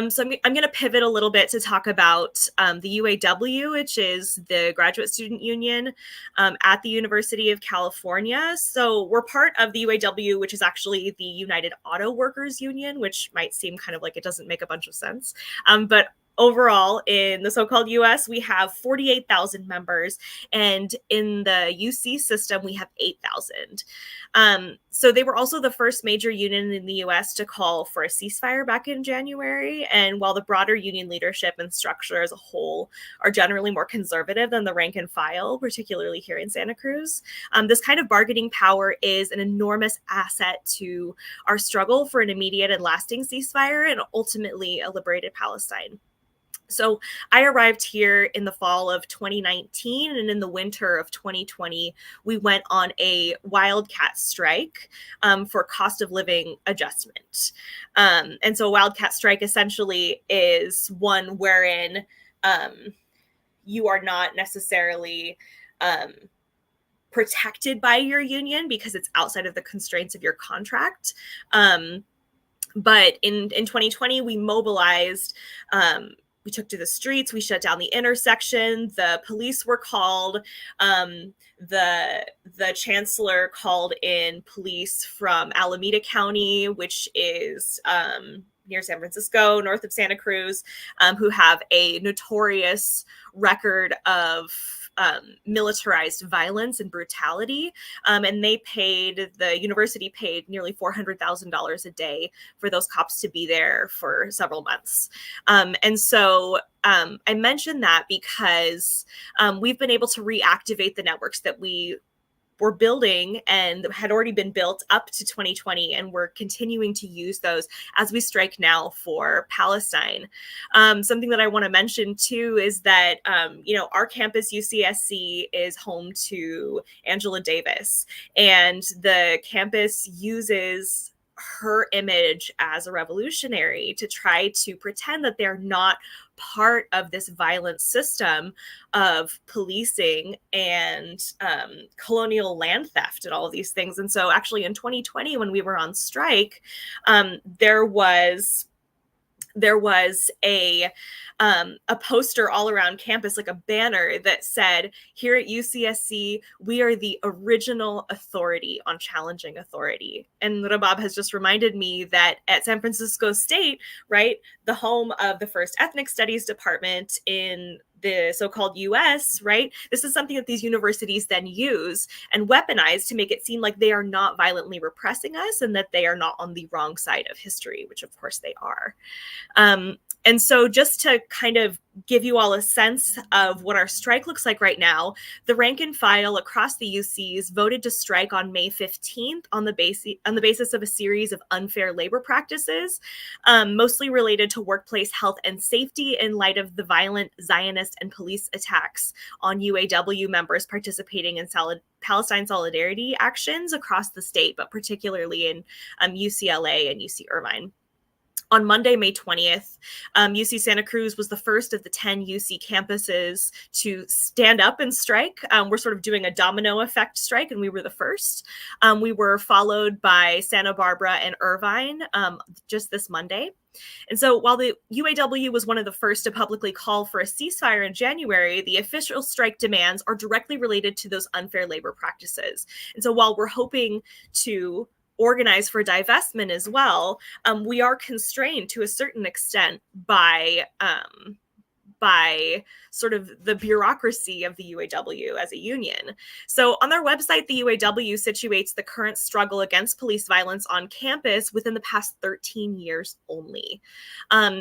So I'm going to pivot a little bit to talk about the UAW, which is the Graduate Student Union at the University of California. So we're part of the UAW, which is actually the United Auto Workers Union, which might seem kind of like it doesn't make a bunch of sense. But overall, in the so-called US, we have 48,000 members, and in the UC system, we have 8,000. So they were also the first major union in the US to call for a ceasefire back in January. And while the broader union leadership and structure as a whole are generally more conservative than the rank and file, particularly here in Santa Cruz, this kind of bargaining power is an enormous asset to our struggle for an immediate and lasting ceasefire and ultimately a liberated Palestine. So I arrived here in the fall of 2019, and in the winter of 2020, we went on a wildcat strike for cost of living adjustment. And so a wildcat strike essentially is one wherein you are not necessarily protected by your union because it's outside of the constraints of your contract. But in 2020, we mobilized. We took to the streets, we shut down the intersection, the police were called, the chancellor called in police from Alameda County, which is near San Francisco, north of Santa Cruz, who have a notorious record of militarized violence and brutality. And the university paid nearly $400,000 a day for those cops to be there for several months. And so I mentioned that because we've been able to reactivate the networks that we were building and had already been built up to 2020, and we're continuing to use those as we strike now for Palestine. Something that I want to mention too is that our campus UCSC is home to Angela Davis, and the campus uses her image as a revolutionary to try to pretend that they're not part of this violent system of policing and colonial land theft and all of these things. And so actually in 2020, when we were on strike, there was a poster all around campus, like a banner that said, here at UCSC, we are the original authority on challenging authority. And Rabab has just reminded me that at San Francisco State, right, the home of the first ethnic studies department in the so-called US, right? This is something that these universities then use and weaponize to make it seem like they are not violently repressing us and that they are not on the wrong side of history, which of course they are. And so just to kind of give you all a sense of what our strike looks like right now, the rank and file across the UCs voted to strike on May 15th on the basis of a series of unfair labor practices, mostly related to workplace health and safety in light of the violent Zionist and police attacks on UAW members participating in Palestine solidarity actions across the state, but particularly in UCLA and UC Irvine. On Monday, May 20th, UC Santa Cruz was the first of the 10 UC campuses to stand up and strike. We're sort of doing a domino effect strike, and we were the first. We were followed by Santa Barbara and Irvine just this Monday. And so while the UAW was one of the first to publicly call for a ceasefire in January, the official strike demands are directly related to those unfair labor practices. And so while we're hoping to organize for divestment as well, we are constrained to a certain extent by sort of the bureaucracy of the UAW as a union. So on their website, the UAW situates the current struggle against police violence on campus within the past 13 years only.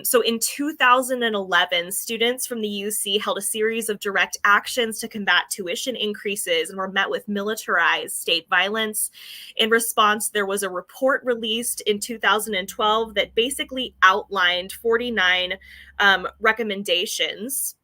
So in 2011, students from the UC held a series of direct actions to combat tuition increases and were met with militarized state violence. In response, there was a report released in 2012 that basically outlined 49 recommendations,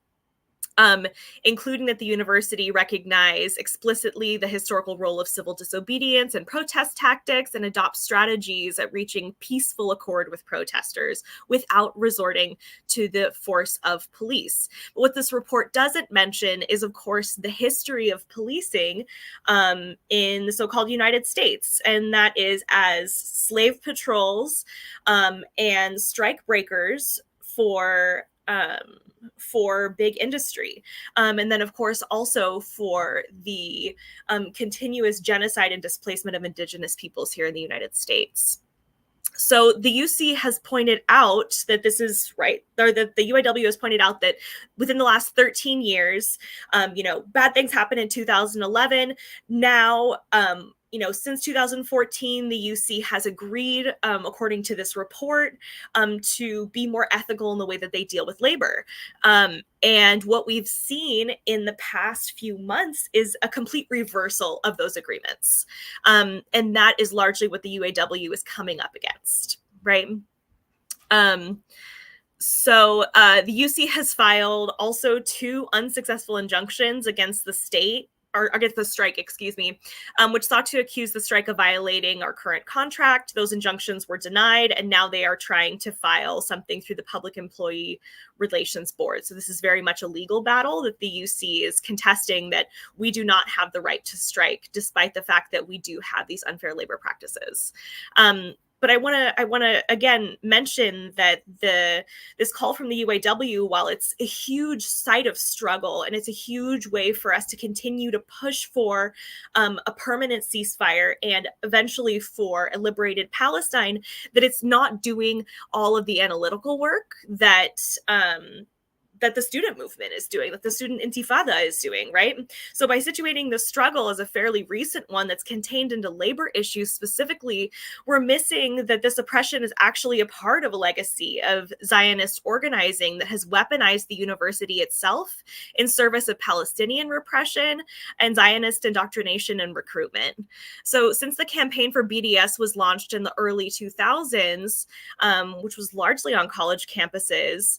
including that the university recognize explicitly the historical role of civil disobedience and protest tactics and adopt strategies at reaching peaceful accord with protesters without resorting to the force of police. But what this report doesn't mention is, of course, the history of policing in the so-called United States, and that is as slave patrols and strike breakers for big industry. And then, of course, also for the continuous genocide and displacement of indigenous peoples here in the United States. So the UC has pointed out that this is right, or that the UAW has pointed out that within the last 13 years, bad things happened in 2011. Now, since 2014, the UC has agreed, according to this report, to be more ethical in the way that they deal with labor. And what we've seen in the past few months is a complete reversal of those agreements. And that is largely what the UAW is coming up against, right? So the UC has filed also 2 unsuccessful injunctions against the state, or against the strike, which sought to accuse the strike of violating our current contract. Those injunctions were denied, and now they are trying to file something through the Public Employee Relations Board. So this is very much a legal battle that the UC is contesting, that we do not have the right to strike, despite the fact that we do have these unfair labor practices. But I want to again mention that this call from the UAW, while it's a huge site of struggle and it's a huge way for us to continue to push for a permanent ceasefire and eventually for a liberated Palestine, that it's not doing all of the analytical work that the student movement is doing, that the student intifada is doing, right? So by situating the struggle as a fairly recent one that's contained into labor issues specifically, we're missing that this oppression is actually a part of a legacy of Zionist organizing that has weaponized the university itself in service of Palestinian repression and Zionist indoctrination and recruitment. So since the campaign for BDS was launched in the early 2000s, which was largely on college campuses,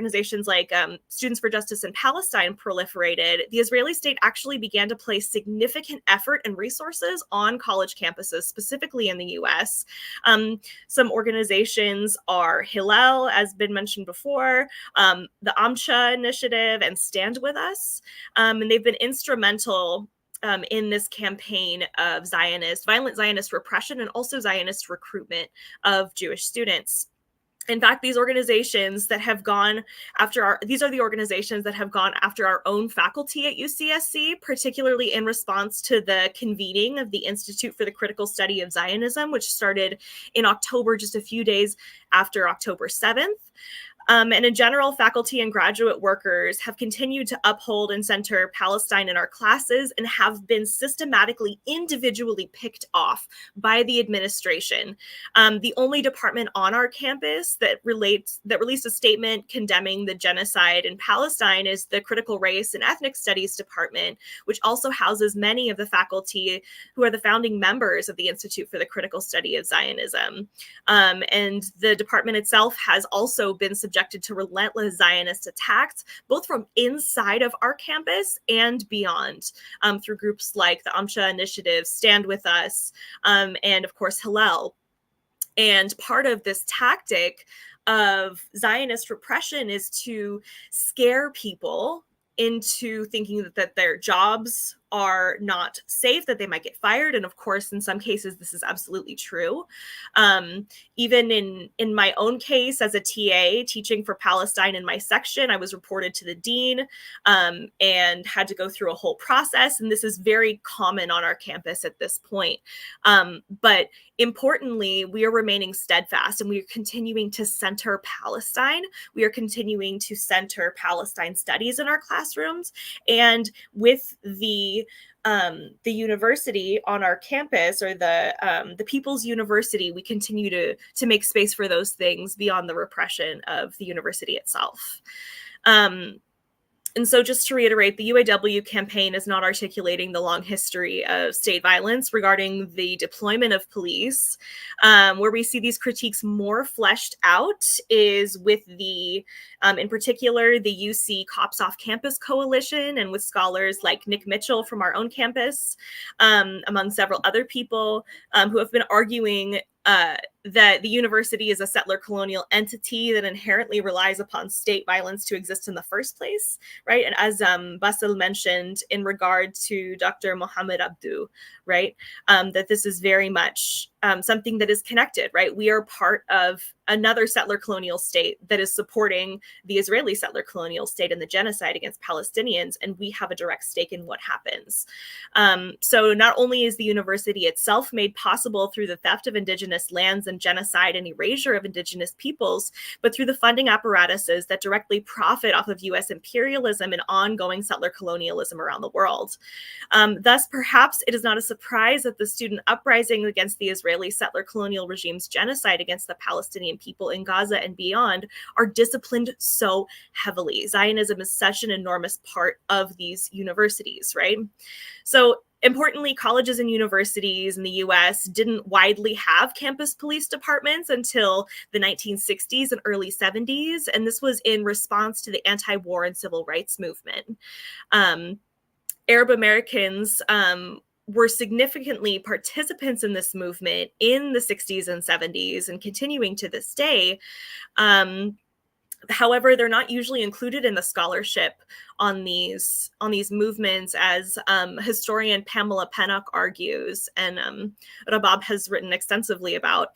organizations like Students for Justice in Palestine proliferated, the Israeli state actually began to place significant effort and resources on college campuses, specifically in the US. Some organizations are Hillel, as been mentioned before, the Amcha Initiative, and Stand With Us. And they've been instrumental in this campaign of violent Zionist repression and also Zionist recruitment of Jewish students. In fact, these organizations that have gone after these are the organizations that have gone after our own faculty at UCSC, particularly in response to the convening of the Institute for the Critical Study of Zionism, which started in October, just a few days after October 7th. And in general, faculty and graduate workers have continued to uphold and center Palestine in our classes and have been systematically, individually picked off by the administration. The only department on our campus that released a statement condemning the genocide in Palestine is the Critical Race and Ethnic Studies Department, which also houses many of the faculty who are the founding members of the Institute for the Critical Study of Zionism. And the department itself has also been subjected to relentless Zionist attacks, both from inside of our campus and beyond, through groups like the Amcha Initiative, Stand With Us, and of course Hillel. And part of this tactic of Zionist repression is to scare people into thinking that their jobs are not safe, that they might get fired. And of course, in some cases, this is absolutely true. Even in my own case as a TA teaching for Palestine in my section, I was reported to the dean and had to go through a whole process. And this is very common on our campus at this point. But importantly, we are remaining steadfast and we are continuing to center Palestine. We are continuing to center Palestine studies in our classrooms. And with the university on our campus, or the People's University, we continue to make space for those things beyond the repression of the university itself. And so just to reiterate, the UAW campaign is not articulating the long history of state violence regarding the deployment of police. Where we see these critiques more fleshed out is with the, in particular, the UC Cops Off Campus Coalition, and with scholars like Nick Mitchell from our own campus, among several other people who have been arguing that the university is a settler colonial entity that inherently relies upon state violence to exist in the first place, right? And as Basil mentioned in regard to Dr. Mohammed Abdu, right, that this is very much something that is connected, right? We are part of another settler colonial state that is supporting the Israeli settler colonial state and the genocide against Palestinians, and we have a direct stake in what happens. So not only is the university itself made possible through the theft of indigenous lands and genocide and erasure of indigenous peoples, but through the funding apparatuses that directly profit off of US imperialism and ongoing settler colonialism around the world. Thus, perhaps it is not a surprise that the student uprising against the Israeli settler colonial regime's genocide against the Palestinian people in Gaza and beyond are disciplined so heavily. Zionism is such an enormous part of these universities, right? So importantly, colleges and universities in the US didn't widely have campus police departments until the 1960s and early 70s. And this was in response to the anti-war and civil rights movement. Arab Americans were significantly participants in this movement in the 60s and 70s and continuing to this day. However, they're not usually included in the scholarship on these movements, as historian Pamela Pennock argues, and Rabab has written extensively about.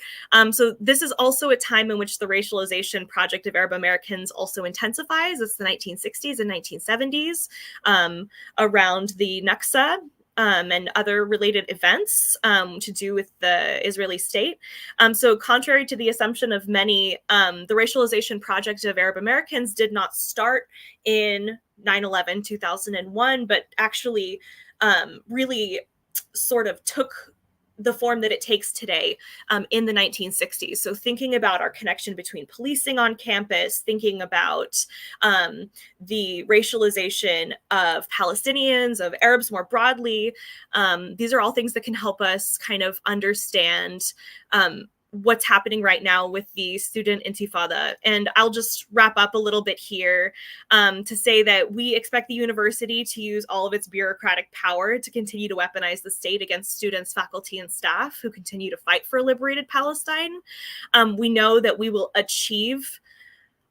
So this is also a time in which the racialization project of Arab Americans also intensifies. It's the 1960s and 1970s around the Naksa, and other related events to do with the Israeli state. So contrary to the assumption of many, the racialization project of Arab Americans did not start in 9/11, 2001, but actually really sort of took the form that it takes today in the 1960s. So thinking about our connection between policing on campus, thinking about the racialization of Palestinians, of Arabs more broadly, these are all things that can help us kind of understand what's happening right now with the student intifada. And I'll just wrap up a little bit here to say that we expect the university to use all of its bureaucratic power to continue to weaponize the state against students, faculty, and staff who continue to fight for a liberated Palestine. We know that we will achieve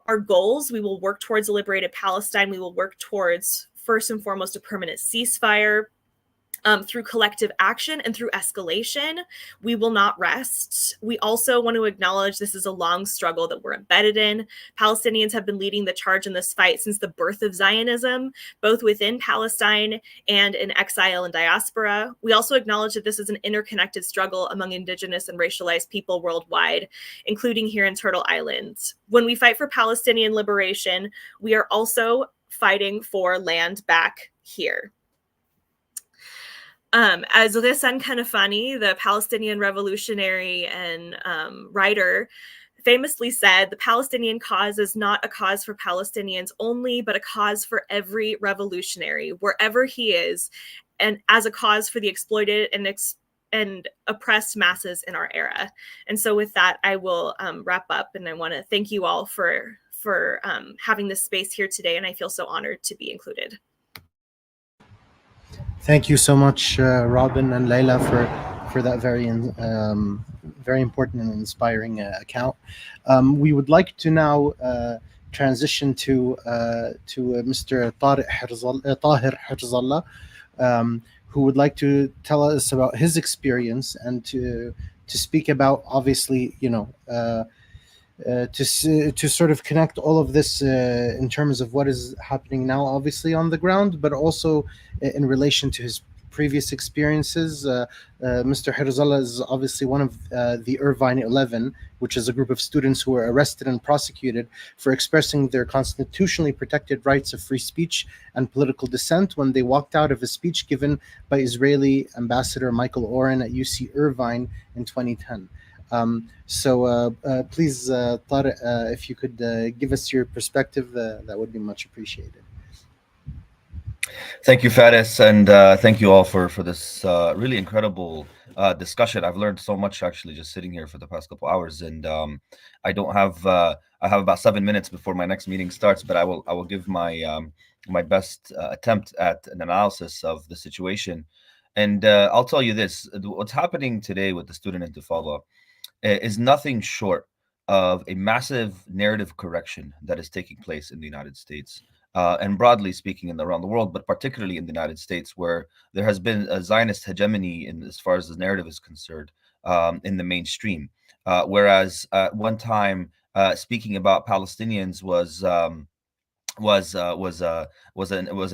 our goals. We will work towards a liberated Palestine. We will work towards, first and foremost, a permanent ceasefire. Through collective action and through escalation. We will not rest. We also want to acknowledge this is a long struggle that we're embedded in. Palestinians have been leading the charge in this fight since the birth of Zionism, both within Palestine and in exile and diaspora. We also acknowledge that this is an interconnected struggle among indigenous and racialized people worldwide, including here in Turtle Island. When we fight for Palestinian liberation, we are also fighting for land back here. As Ghassan Kanafani, the Palestinian revolutionary and writer, famously said, the Palestinian cause is not a cause for Palestinians only, but a cause for every revolutionary, wherever he is, and as a cause for the exploited and oppressed masses in our era. And so with that, I will wrap up, and I want to thank you all for having this space here today, and I feel so honored to be included. Thank you so much, Robin and Layla, for that very important and inspiring account. We would like to now transition to Mr. Tahir Hirzallah, who would like to tell us about his experience and to speak about, obviously, to sort of connect all of this in terms of what is happening now, obviously on the ground, but also in relation to his previous experiences. Mr. Hirzallah is obviously one of the Irvine 11, which is a group of students who were arrested and prosecuted for expressing their constitutionally protected rights of free speech and political dissent when they walked out of a speech given by Israeli Ambassador Michael Oren at UC Irvine in 2010. Please, Tariq, if you could give us your perspective, that would be much appreciated. Thank you, Faris, and thank you all for this really incredible discussion. I've learned so much actually just sitting here for the past couple hours, and I don't have I have about 7 minutes before my next meeting starts, but I will give my my best attempt at an analysis of the situation. And I'll tell you this: what's happening today with the student intifada is nothing short of a massive narrative correction that is taking place in the United States. And broadly speaking around the world, but particularly in the United States, where there has been a Zionist hegemony in as far as the narrative is concerned in the mainstream. Whereas at one time, speaking about Palestinians was an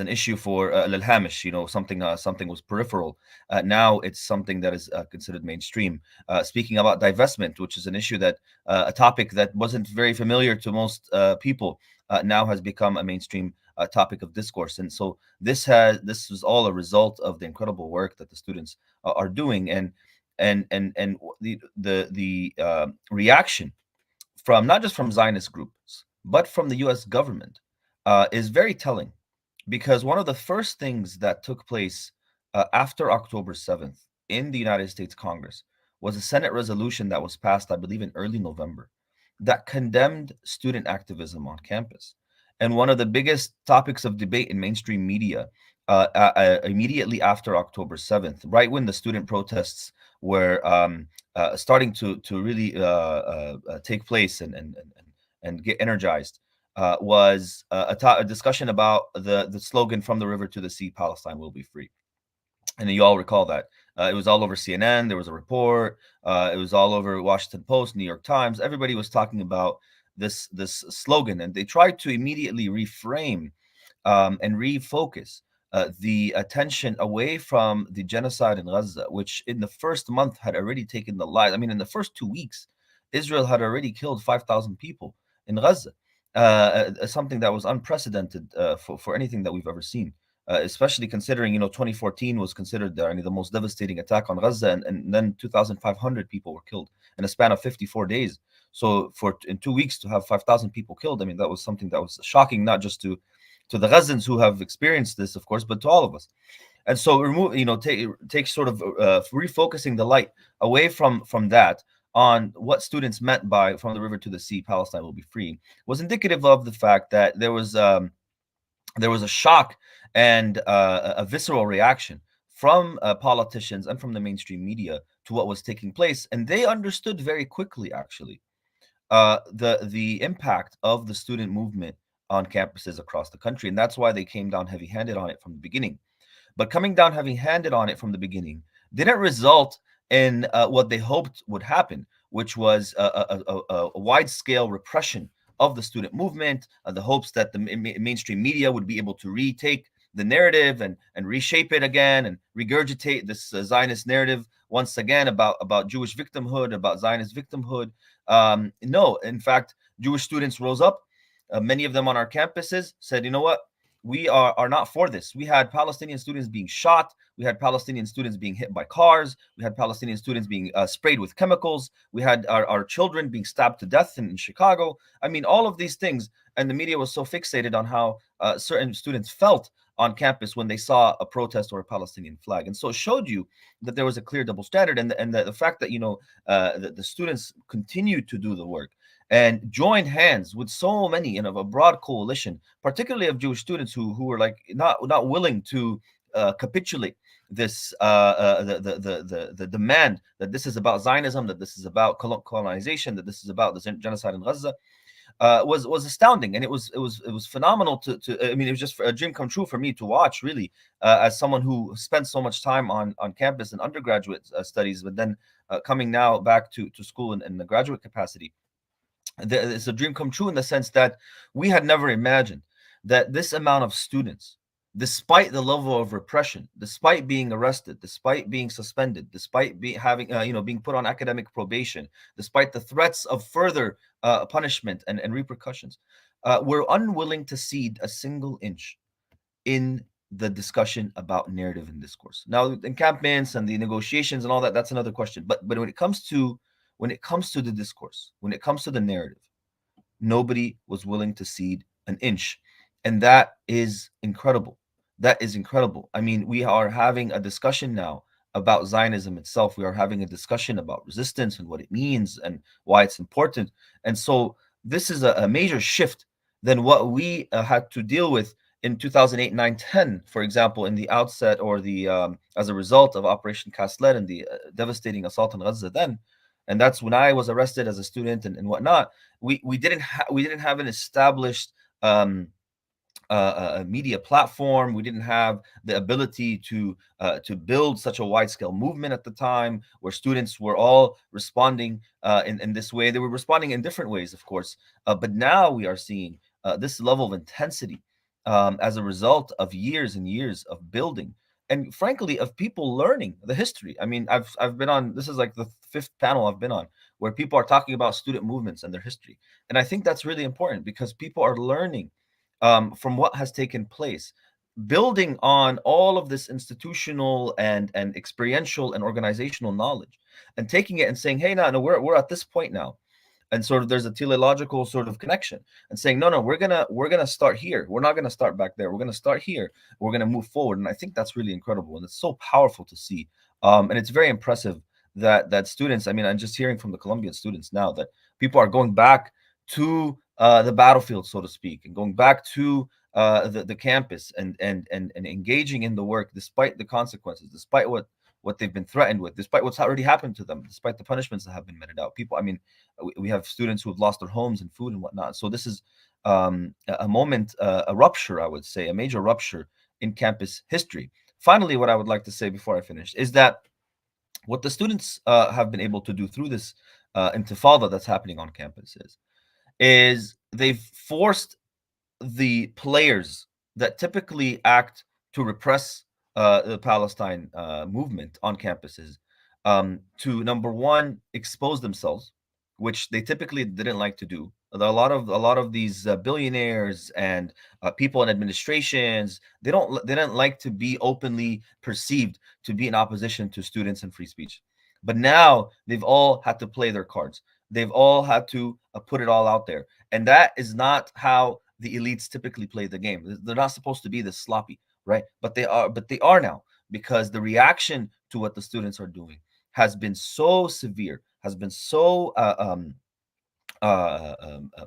issue for Lil-Hamish, something was peripheral. Now it's something that is considered mainstream. Speaking about divestment, which is an issue that a topic that wasn't very familiar to most people, now has become a mainstream topic of discourse. And so this is all a result of the incredible work that the students are doing, and the reaction from not just from Zionist groups but from the U.S. government is very telling, because one of the first things that took place after October 7th in the United States Congress was a Senate resolution that was passed, I believe, in early November, that condemned student activism on campus. And one of the biggest topics of debate in mainstream media immediately after October 7th, right when the student protests were starting to really take place and get energized, was a discussion about the slogan "From the river to the sea, Palestine will be free." And you all recall that. It was all over CNN. There was a report. It was all over Washington Post, New York Times. Everybody was talking about this slogan, and they tried to immediately reframe and refocus the attention away from the genocide in Gaza, which in the first month had already taken the lives. I mean, in the first 2 weeks, Israel had already killed 5,000 people in Gaza, something that was unprecedented for anything that we've ever seen. Especially considering, 2014 was considered the most devastating attack on Gaza, and then 2,500 people were killed in a span of 54 days. So in 2 weeks to have 5,000 people killed, I mean, that was something that was shocking, not just to the Gazans who have experienced this, of course, but to all of us. And so take sort of refocusing the light away from that on what students meant by "From the river to the sea, Palestine will be free" was indicative of the fact that there was a shock and a visceral reaction from politicians and from the mainstream media to what was taking place, and they understood very quickly, actually, the impact of the student movement on campuses across the country, and that's why they came down heavy-handed on it from the beginning. But coming down heavy-handed on it from the beginning didn't result in what they hoped would happen, which was a wide-scale repression of the student movement, the hopes that the mainstream media would be able to retake the narrative and reshape it again and regurgitate this Zionist narrative once again about Jewish victimhood, about Zionist victimhood. No, in fact, Jewish students rose up. Many of them on our campuses said, you know what? We are not for this. We had Palestinian students being shot. We had Palestinian students being hit by cars. We had Palestinian students being sprayed with chemicals. We had our children being stabbed to death in Chicago. I mean, all of these things. And the media was so fixated on how certain students felt on campus when they saw a protest or a Palestinian flag. And so it showed you that there was a clear double standard. And the fact that, the students continued to do the work and joined hands with so many in a broad coalition, particularly of Jewish students who were like not willing to capitulate this the demand that this is about Zionism, that this is about colonization, that this is about the genocide in Gaza, was astounding, and it was phenomenal to I mean, it was just a dream come true for me to watch, really, as someone who spent so much time on campus and undergraduate studies, but then coming now back to school in the graduate capacity. It's a dream come true in the sense that we had never imagined that this amount of students, despite the level of repression, despite being arrested, despite being suspended, despite having being put on academic probation, despite the threats of further punishment and repercussions, were unwilling to cede a single inch in the discussion about narrative and discourse. Now, encampments and the negotiations and all that, that's another question. But when it comes to the discourse, when it comes to the narrative, nobody was willing to cede an inch. And that is incredible. That is incredible. I mean, we are having a discussion now about Zionism itself. We are having a discussion about resistance and what it means and why it's important. And so this is a major shift than what we had to deal with in 2008, 9, 10, for example, in the outset, or the as a result of Operation Cast Lead and the devastating assault on Gaza then. And that's when I was arrested as a student and whatnot. We didn't have an established a media platform. We didn't have the ability to build such a wide-scale movement at the time, where students were all responding in this way. They were responding in different ways, of course, but now we are seeing this level of intensity as a result of years and years of building, and frankly, of people learning the history. I mean, I've been on, this is like the 5th panel I've been on, where people are talking about student movements and their history, and I think that's really important, because people are learning from what has taken place, building on all of this institutional and experiential and organizational knowledge, and taking it and saying, hey, no, we're at this point now. And sort of there's a teleological sort of connection, and saying, no, we're gonna start here. We're not gonna start back there. We're gonna start here. We're gonna move forward. And I think that's really incredible, and it's so powerful to see. And it's very impressive that students, I mean, I'm just hearing from the Colombian students now that people are going back to the battlefield, so to speak, and going back to the campus and engaging in the work, despite the consequences, despite what they've been threatened with, despite what's already happened to them, despite the punishments that have been meted out. People, I mean, we have students who have lost their homes and food and whatnot. So this is a moment, a rupture, I would say, a major rupture in campus history. Finally, what I would like to say before I finish is that what the students have been able to do through this intifada that's happening on campus is they've forced the players that typically act to repress the Palestine movement on campuses to, number one, expose themselves, which they typically didn't like to do. A lot of these billionaires and people in administrations, they didn't like to be openly perceived to be in opposition to students and free speech. But now they've all had to play their cards. They've all had to put it all out there, and that is not how the elites typically play the game. They're not supposed to be this sloppy, right? But they are now, because the reaction to what the students are doing has been so severe, has been so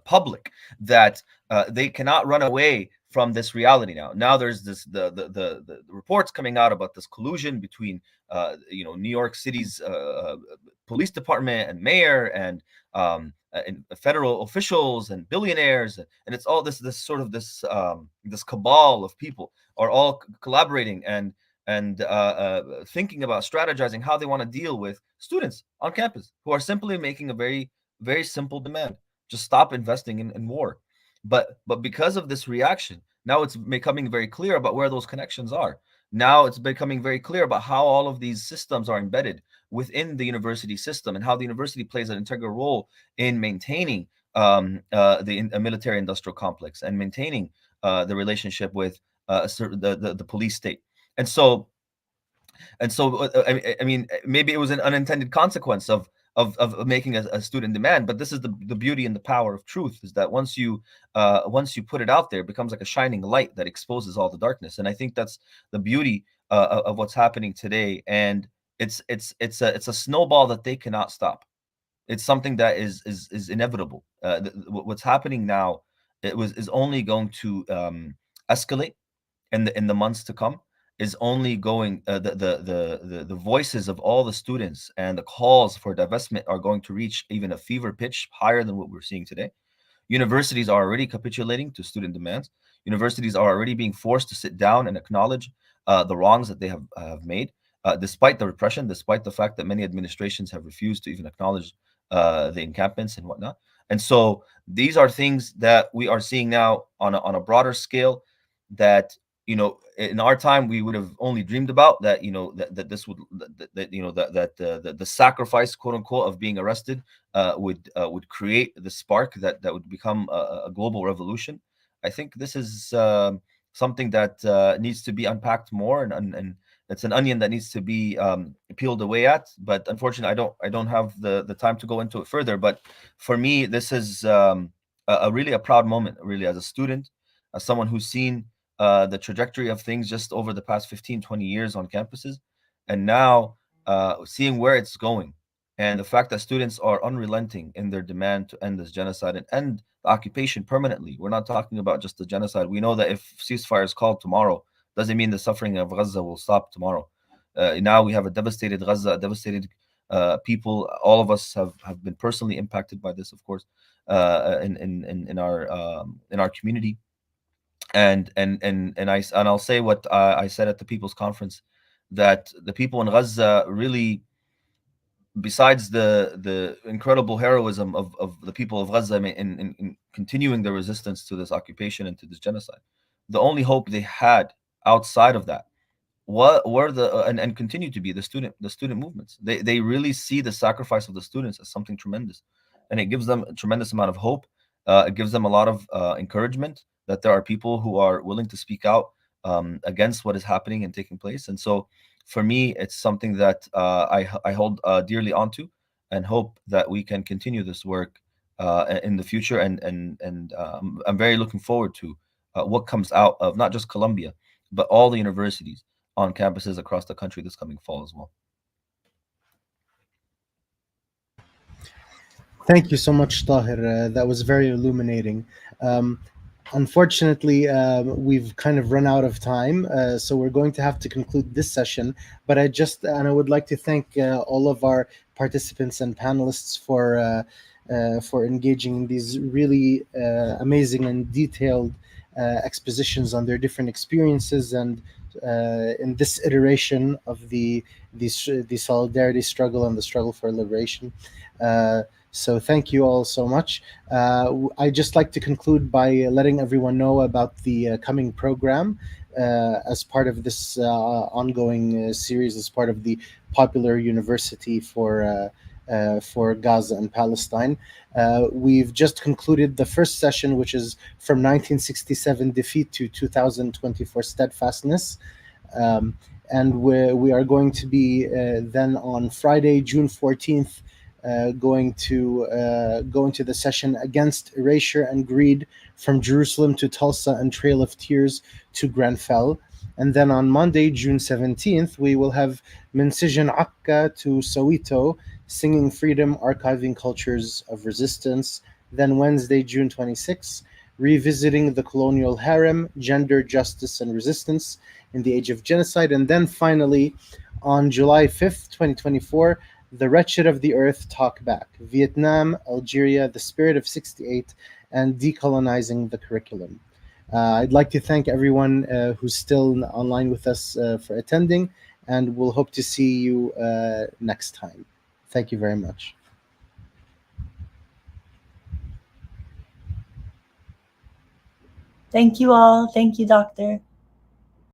public, that they cannot run away from this reality now. Now there's this the reports coming out about this collusion between New York City's police department and mayor and federal officials and billionaires, and it's all this sort of this cabal of people are all collaborating and thinking about strategizing how they want to deal with students on campus who are simply making a very, very simple demand: just stop investing in war. But because of this reaction, now it's becoming very clear about where those connections are. Now it's becoming very clear about how all of these systems are embedded within the university system, and how the university plays an integral role in maintaining the military industrial complex, and maintaining the relationship with the police state. And so I mean, maybe it was an unintended consequence of making a student demand, but this is the beauty and the power of truth, is that once you put it out there, it becomes like a shining light that exposes all the darkness. And I think that's the beauty of what's happening today. And it's a snowball that they cannot stop. It's something that is inevitable. What's happening now, is only going to escalate in the months to come. is only going, the voices of all the students and the calls for divestment are going to reach even a fever pitch higher than what we're seeing today. Universities are already capitulating to student demands. Universities are already being forced to sit down and acknowledge the wrongs that they have made, despite the repression, despite the fact that many administrations have refused to even acknowledge the encampments and whatnot. And so these are things that we are seeing now on a broader scale that, in our time we would have only dreamed about, that that this would, that the sacrifice, quote unquote, of being arrested would create the spark that would become a global revolution. I think this is something that needs to be unpacked more, and it's an onion that needs to be peeled away at. But unfortunately, I don't have the time to go into it further. But for me, this is a really a proud moment, really, as a student, as someone who's seen the trajectory of things just over the past 15, 20 years on campuses, and now seeing where it's going, and the fact that students are unrelenting in their demand to end this genocide and end the occupation permanently. We're not talking about just the genocide. We know that if ceasefire is called tomorrow, doesn't mean the suffering of Gaza will stop tomorrow. Now we have a devastated Gaza, devastated people. All of us have been personally impacted by this, of course, in our community. And I'll say what I said at the People's Conference, that the people in Gaza really, besides the incredible heroism of the people of Gaza in continuing their resistance to this occupation and to this genocide, the only hope they had outside of that what were the and continue to be the student movements. They really see the sacrifice of the students as something tremendous, and it gives them a tremendous amount of hope. It gives them a lot of encouragement that there are people who are willing to speak out against what is happening and taking place. And so for me, it's something that I hold dearly onto, and hope that we can continue this work in the future. And I'm very looking forward to what comes out of not just Columbia, but all the universities on campuses across the country this coming fall as well. Thank you so much, Tahir. That was very illuminating. Unfortunately, we've kind of run out of time, so we're going to have to conclude this session. But I would like to thank all of our participants and panelists for engaging in these really amazing and detailed expositions on their different experiences, and in this iteration of the solidarity struggle and the struggle for liberation. So thank you all so much. I'd just like to conclude by letting everyone know about the coming program as part of this ongoing series, as part of the Popular University for Gaza and Palestine. We've just concluded the first session, which is from 1967 defeat to 2024 steadfastness. And we are going to be then on Friday, June 14th, going to the session against erasure and greed, from Jerusalem to Tulsa and Trail of Tears to Grenfell. And then on Monday, June 17th, we will have Min Sijan Akka to Soweto, Singing Freedom, Archiving Cultures of Resistance. Then Wednesday, June 26th, Revisiting the Colonial Harem, Gender, Justice, and Resistance in the Age of Genocide. And then finally, on July 5th, 2024, The Wretched of the Earth Talk Back, Vietnam, Algeria, the Spirit of 68, and Decolonizing the Curriculum. I'd like to thank everyone who's still online with us for attending, and we'll hope to see you next time. Thank you very much. Thank you all. Thank you, Doctor.